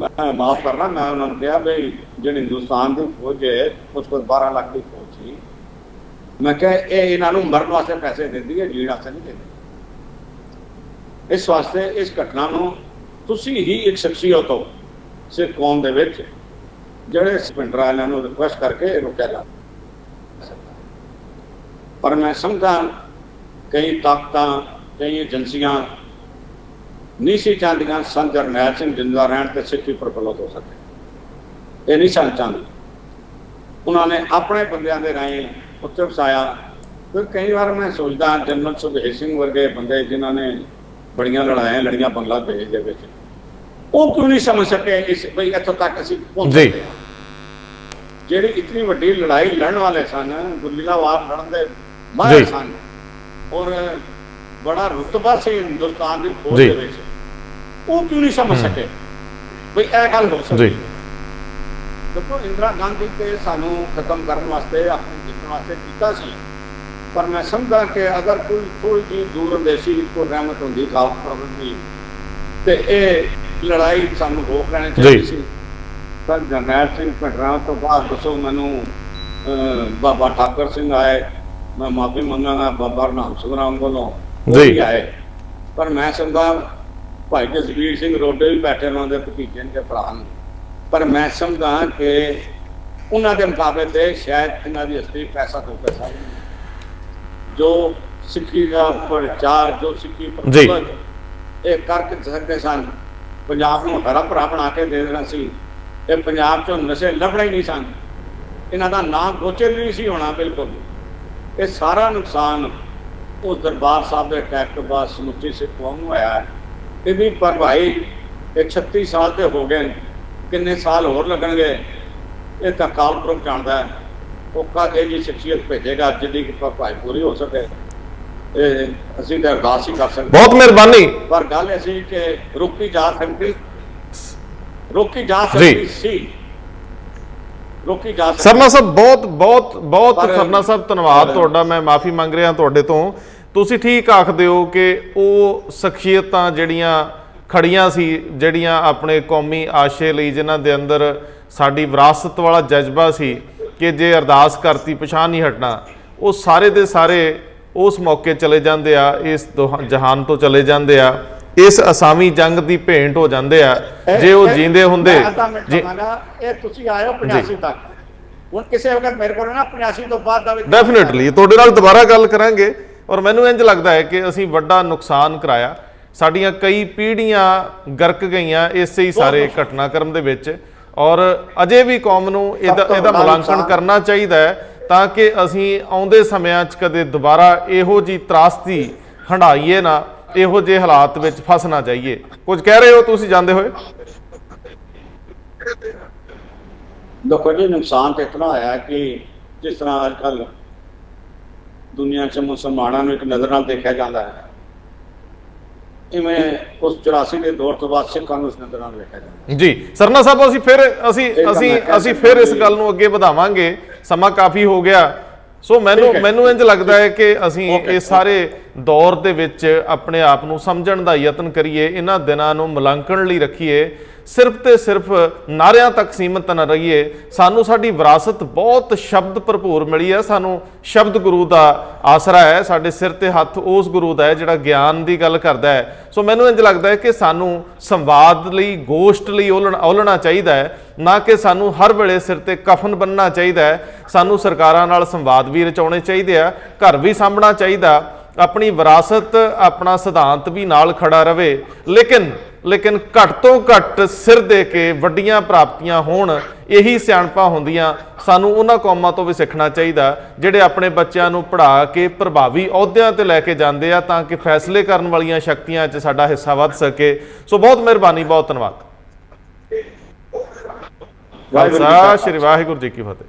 ਮੈਂ ਮਾਫ ਕਰਨਾ, ਮੈਂ ਉਹਨਾਂ ਨੂੰ ਕਿਹਾ ਵੀ ਜਿਹੜੀ ਹਿੰਦੁਸਤਾਨ ਦੀ ਫੌਜ ਹੈ ਉਸ ਕੋਲ 12 ਲੱਖ ਦੀ ਫੌਜ ਸੀ, ਮੈਂ ਕਿਹਾ ਇਹ ਇਹਨਾਂ ਨੂੰ ਮਰਨ ਵਾਸਤੇ ਪੈਸੇ ਦਿੰਦੀ ਹੈ, ਜੀਣ ਵਾਸਤੇ ਨਹੀਂ ਦਿੰਦੀ। ਇਸ ਵਾਸਤੇ ਇਸ ਘਟਨਾ ਨੂੰ ਤੁਸੀਂ ਹੀ ਇੱਕ ਸ਼ਖਸੀਅਤ ਹੋ ਸਿੱਖ ਕੌਮ ਦੇ ਵਿੱਚ, ਜਿਹੜੇ ਪਿੰਡਰਾਂ ਵਾਲਿਆਂ ਨੂੰ ਰਿਕੁਐਸਟ ਕਰਕੇ ਰੋਕਿਆ ਜਾ ਸਕਦਾ। ਪਰ ਮੈਂ ਸਮਝਦਾ ਕਈ ਤਾਕਤਾਂ, ਕਈ ਏਜੰਸੀਆਂ ਨਹੀਂ ਸੀ ਚਾਹੁੰਦੀਆਂ ਸੰਤ ਜਰਨੈਲ ਸਿੰਘ ਜਿੰਦਾ ਰਹਿਣ ਤੇ ਸਿੱਖੀ ਪ੍ਰਫੁੱਲਤ ਹੋ ਸਕੇ। ਇਹ ਨਹੀਂ ਚਾਹੁੰਦੇ। ਉਹਨਾਂ ਨੇ ਆਪਣੇ ਬੰਦਿਆਂ ਦੇ ਰਾਹੀਂ ਉੱਤੇ ਵਸਾਇਆ। ਫਿਰ ਕਈ ਵਾਰ ਮੈਂ ਸੋਚਦਾ ਜਨਰਲ ਸੁਖਦੇਵ ਸਿੰਘ ਵਰਗੇ ਬੰਦੇ ਜਿਨ੍ਹਾਂ ਨੇ ਬੜੀਆਂ ਲੜਾਈਆਂ ਲੜੀਆਂ ਬੰਗਲਾਦੇਸ਼ ਦੇ ਵਿੱਚ, ਉਹ ਕਿਉਂ ਨਹੀਂ ਸਮਝ ਸਕੇ ਇਸ ਬਈ ਇੱਥੋਂ ਤੱਕ ਅਸੀਂ ਪਹੁੰਚ ਸਕਦੇ ਹਾਂ। ਜਿਹੜੀ ਇਤਨੀ ਵੱਡੀ ਲੜਾਈ ਲੜਨ ਵਾਲੇ ਸਨ, ਗੁੱਲੀਆਂਵਾਰ ਲੜਨ ਦੇ ਮਾਹਿਰ ਸਨ ਔਰ ਬੜਾ ਰੁਤਬਾ ਸੀ ਹਿੰਦੁਸਤਾਨ ਦੀ ਫੌਜ ਦੇ ਵਿੱਚ, ਉਹ ਕਿਉਂ ਨਹੀਂ ਸਮਝ ਸਕੇ ਬਈ ਇਹ ਗੱਲ ਹੋ ਸਕਦੀ। ਦੇਖੋ ਇੰਦਰਾ ਗਾਂਧੀ ਤੇ ਸਾਨੂੰ ਖਤਮ ਕਰਨ ਵਾਸਤੇ, ਆਪਣੇ ਜਿੱਤਣ ਵਾਸਤੇ ਕੀਤਾ ਸੀ, ਪਰ ਮੈਂ ਸਮਝਦਾ ਕਿ ਅਗਰ ਕੋਈ ਥੋੜੀ ਜਿਹੀ ਦੂਰ ਅੰਦੇਸ਼ੀ ਕੋ ਰਹਿਮਤ ਹੁੰਦੀ ਖਾਲਸਾ ਪ੍ਰਬੰਧ ਦੀ ਤੇ ਇਹ ਲੜਾਈ ਸਾਨੂੰ ਰੋਕ ਲੈਣੀ ਚਾਹੀਦੀ ਸੀ। ਪਰ ਜਰਨੈਲ ਸਿੰਘ ਭਿੰਡਰਾਂ ਤੋਂ ਬਾਅਦ ਦੱਸੋ ਮੈਨੂੰ ਬਾਬਾ ਠਾਕਰ ਸਿੰਘ ਆਏ, ਮੈਂ ਮਾਫੀ ਮੰਗਾਂਗਾ ਬਾਬਾ ਨਾਮ ਸੁਖਰਾਮ ਵੱਲੋਂ ਆਏ, ਪਰ ਮੈਂ ਸਮਝਦਾ ਭਾਈ ਜਸਵੀਰ ਸਿੰਘ ਰੋਡੇ ਵੀ ਬੈਠੇ ਉਹਨਾਂ ਦੇ ਭਤੀਜੇ ਦੇ ਭਰਾ ਨੂੰ, ਪਰ ਮੈਂ ਸਮਝਦਾ ਕਿ ਉਹਨਾਂ ਦੇ ਮੁਕਾਬਲੇ ਤੇ ਸ਼ਾਇਦ ਇਹਨਾਂ ਦੀ ਅਸਲੀ ਪੈਸਾ ਤੋਂ ਪੈਸਾ ਜੋ ਸਿੱਖੀ ਦਾ ਪ੍ਰਚਾਰ, ਜੋ ਸਿੱਖੀ ਪ੍ਰਫੁੱਲਤ ਇਹ ਕਰਕੇ ਸਕਦੇ ਸਨ, ਪੰਜਾਬ ਨੂੰ ਹਰਾ ਭਰਾ ਬਣਾ ਕੇ ਦੇ ਦੇਣਾ ਸੀ। ਇਹ ਪੰਜਾਬ ਚੋਂ ਨਸ਼ੇ ਲੱਭਣੇ ਹੀ ਨਹੀਂ ਸਨ, ਇਹਨਾਂ ਦਾ ਨਾਮ ਗੋਚਰ ਨਹੀਂ ਸੀ ਹੋਣਾ ਬਿਲਕੁਲ। ਇਹ ਸਾਰਾ ਨੁਕਸਾਨ ਉਹ ਦਰਬਾਰ ਸਾਹਿਬ ਦੇ ਅਟੈਕ ਤੋਂ ਬਾਅਦ ਸਮੁੱਚੀ ਸਿੱਖ ਕੌਮ ਨੂੰ ਹੋਇਆ ਹੈ। ਇਹਦੀ ਭਰਪਾਈ ਇਹ 36 ਸਾਲ ਤੇ ਹੋ ਗਏ, ਕਿੰਨੇ ਸਾਲ ਹੋਰ ਲੱਗਣਗੇ ਇਹ ਤਾਂ ਕਾਲ ਪੁਰਖ ਜਾਣਦਾ ਹੈ। ਉਹ ਕਾਹੇ ਜੀ ਸ਼ਖਸੀਅਤ ਭੇਜੇਗਾ ਜਿਹਦੀ ਭਰਪਾਈ ਪੂਰੀ ਹੋ ਸਕੇ। ਇਹ ਅਸੀਂ ਤਾਂ ਅਰਦਾਸ ਹੀ ਕਰ ਸਕਦੇ। ਬਹੁਤ ਮਿਹਰਬਾਨੀ। ਪਰ ਗੱਲ ਐਸੀ ਕਿ ਰੋਕੀ ਜਾ ਸਕਦੀ ਸੀ, ਰੋਕੀ ਜਾ ਸਕਦੀ। ਸਰਨਾ ਸਾਹਿਬ ਬਹੁਤ ਬਹੁਤ ਬਹੁਤ ਸਰਨਾ ਸਾਹਿਬ ਧੰਨਵਾਦ ਤੁਹਾਡਾ। ਮੈਂ ਮਾਫੀ ਮੰਗ ਰਿਹਾ ਤੁਹਾਡੇ ਤੋਂ। ਤੁਸੀਂ ਠੀਕ ਆਖਦੇ ਹੋ ਕਿ ਉਹ ਸ਼ਖਸੀਅਤਾਂ ਜਿਹੜੀਆਂ ਖੜੀਆਂ ਸੀ, ਜਿਹੜੀਆਂ ਆਪਣੇ ਕੌਮੀ ਆਸ਼ੇ ਲਈ, ਜਿਨ੍ਹਾਂ ਦੇ ਅੰਦਰ ਸਾਡੀ ਵਿਰਾਸਤ ਵਾਲਾ ਜਜ਼ਬਾ ਸੀ ਕਿ ਜੇ ਅਰਦਾਸ ਕਰਤੀ ਪਛਾਣ ਨਹੀਂ ਹਟਣਾ, ਉਹ ਸਾਰੇ ਦੇ ਸਾਰੇ ਉਸ ਮੌਕੇ ਚਲੇ ਜਾਂਦੇ ਆ, ਇਸ ਜਹਾਨ ਤੋਂ ਚਲੇ ਜਾਂਦੇ ਆ, ਇਸ ਅਸਾਮੀ ਜੰਗ ਦੀ ਭੇਂਟ ਹੋ ਜਾਂਦੇ ਆ। ਜੇ ਉਹ ਜੀਂਦੇ ਹੁੰਦੇ ਇਹ ਤੁਸੀਂ ਆਏ ਹੋ 85 ਤੱਕ, ਹੁਣ ਕਿਸੇ ਵਕਤ ਮੇਰੇ ਕੋਲ ਨਾ 85 ਤੋਂ ਬਾਅਦ ਦਾ ਡੈਫੀਨਿਟਲੀ ਤੁਹਾਡੇ ਨਾਲ ਦੁਬਾਰਾ ਗੱਲ ਕਰਾਂਗੇ। ਔਰ ਮੈਨੂੰ ਇੰਝ ਲੱਗਦਾ ਹੈ ਕਿ ਅਸੀਂ ਵੱਡਾ ਨੁਕਸਾਨ ਕਰਾਇਆ, ਸਾਡੀਆਂ ਕਈ ਪੀੜ੍ਹੀਆਂ ਗਰਕ ਗਈਆਂ ਇਸੇ ਹੀ ਸਾਰੇ ਘਟਨਾਕ੍ਰਮ ਦੇ ਵਿੱਚ। ਔਰ ਅਜੇ ਵੀ ਕੌਮ ਨੂੰ ਇਹਦਾ ਮੁਲਾਂਕਣ ਕਰਨਾ ਚਾਹੀਦਾ ਹੈ ਤਾਂ ਕਿ ਅਸੀਂ ਆਉਂਦੇ ਸਮਿਆਂ 'ਚ ਕਦੇ ਦੁਬਾਰਾ ਇਹੋ ਜਿਹੀ ਤਰਾਸਦੀ ਹੰਢਾਈਏ ਨਾ, ਇਹੋ ਜਿਹੇ ਹਾਲਾਤ ਵਿੱਚ ਫਸ ਨਾ ਜਾਈਏ। ਕੁਝ ਕਹਿ ਰਹੇ ਹੋ ਤੁਸੀਂ ਜਾਂਦੇ ਹੋਏ? ਦੇਖੋ ਜੀ ਨੁਕਸਾਨ ਤਾਂ ਇਤਨਾ ਹੋਇਆ ਕਿ ਜਿਸ ਤਰ੍ਹਾਂ ਅੱਜ ਕੱਲ੍ਹ ਦੁਨੀਆ 'ਚ ਮੁਸਲਮਾਨਾਂ ਨੂੰ ਇੱਕ ਨਜ਼ਰ ਨਾਲ ਦੇਖਿਆ ਜਾਂਦਾ ਹੈ, ਇਵੇਂ ਉਸ 84 ਦੇ ਦੌਰ ਤੋਂ ਬਾਅਦ ਸਿੱਖਾਂ ਨੂੰ ਇਸ ਨਜ਼ਰ ਨਾਲ ਵੇਖਿਆ ਜਾਂਦਾ। ਜੀ ਸਰਨਾ ਸਾਹਿਬ, ਅਸੀਂ ਫਿਰ ਇਸ ਗੱਲ ਨੂੰ ਅੱਗੇ ਵਧਾਵਾਂਗੇ। ਸਮਾਂ ਕਾਫੀ ਹੋ ਗਿਆ ਸੋ ਮੈਨੂੰ ਠੀਕ ਹੈ। ਮੈਨੂੰ ਇੰਜ ਲੱਗਦਾ ਹੈ ਕਿ ਅਸੀਂ Okay, ਇਹ ਸਾਰੇ ਦੌਰ ਦੇ ਵਿੱਚ ਆਪਣੇ ਆਪ ਨੂੰ ਸਮਝਣ ਦਾ ਯਤਨ ਕਰੀਏ, ਇਹਨਾਂ ਦਿਨਾਂ ਨੂੰ ਮੁਲਾਂਕਣ ਲਈ ਰੱਖੀਏ, ਸਿਰਫ ਤੇ ਸਿਰਫ ਨਾਰਿਆਂ ਤੱਕ ਸੀਮਤ ਨਾ ਰਹੀਏ। ਸਾਨੂੰ ਸਾਡੀ ਵਿਰਾਸਤ ਬਹੁਤ ਸ਼ਬਦ ਭਰਪੂਰ ਮਿਲੀ ਹੈ, ਸਾਨੂੰ ਸ਼ਬਦ ਗੁਰੂ ਦਾ ਆਸਰਾ ਹੈ, ਸਾਡੇ ਸਿਰ ਤੇ ਹੱਥ ਉਸ ਗੁਰੂ ਦਾ ਹੈ ਜਿਹੜਾ ਗਿਆਨ ਦੀ ਗੱਲ ਕਰਦਾ ਹੈ। ਸੋ ਮੈਨੂੰ ਇੰਜ ਲੱਗਦਾ ਹੈ ਕਿ ਸਾਨੂੰ ਸੰਵਾਦ ਲਈ, ਗੋਸ਼ਟ ਲਈ ਔਲਣਾ ਚਾਹੀਦਾ ਹੈ, ਨਾ ਕਿ ਸਾਨੂੰ ਹਰ ਵੇਲੇ ਸਿਰ ਤੇ ਕਫਨ ਬੰਨਣਾ ਚਾਹੀਦਾ ਹੈ। ਸਾਨੂੰ ਸਰਕਾਰਾਂ ਨਾਲ ਸੰਵਾਦ ਵੀ ਰਚਾਉਣੇ ਚਾਹੀਦੇ ਆ, ਘਰ ਵੀ ਸਾਂਭਣਾ ਚਾਹੀਦਾ, ਆਪਣੀ ਵਿਰਾਸਤ, ਆਪਣਾ ਸਿਧਾਂਤ ਵੀ ਨਾਲ ਖੜਾ ਰਵੇ, ਲੇਕਿਨ ਘੱਟ ਤੋਂ ਘੱਟ ਸਿਰ ਦੇ ਕੇ ਵੱਡੀਆਂ ਪ੍ਰਾਪਤੀਆਂ ਹੋਣ, ਇਹੀ ਸਿਆਣਪਾਂ ਹੁੰਦੀਆਂ। ਸਾਨੂੰ ਉਹਨਾਂ ਕੌਮਾਂ ਤੋਂ ਵੀ ਸਿੱਖਣਾ ਚਾਹੀਦਾ ਜਿਹੜੇ ਆਪਣੇ ਬੱਚਿਆਂ ਨੂੰ ਪੜ੍ਹਾ ਕੇ ਪ੍ਰਭਾਵੀ ਅਹੁਦਿਆਂ ਤੇ ਲੈ ਕੇ ਜਾਂਦੇ ਆ, ਤਾਂ ਕਿ ਫੈਸਲੇ ਕਰਨ ਵਾਲੀਆਂ ਸ਼ਕਤੀਆਂ 'ਚ ਸਾਡਾ ਹਿੱਸਾ ਵੱਧ ਸਕੇ। ਸੋ ਬਹੁਤ ਮਿਹਰਬਾਨੀ, ਬਹੁਤ ਧੰਨਵਾਦ। ਖਾਲਸਾ, ਸ਼੍ਰੀ ਵਾਹਿਗੁਰੂ ਜੀ ਕੀ ਫਤਿਹ।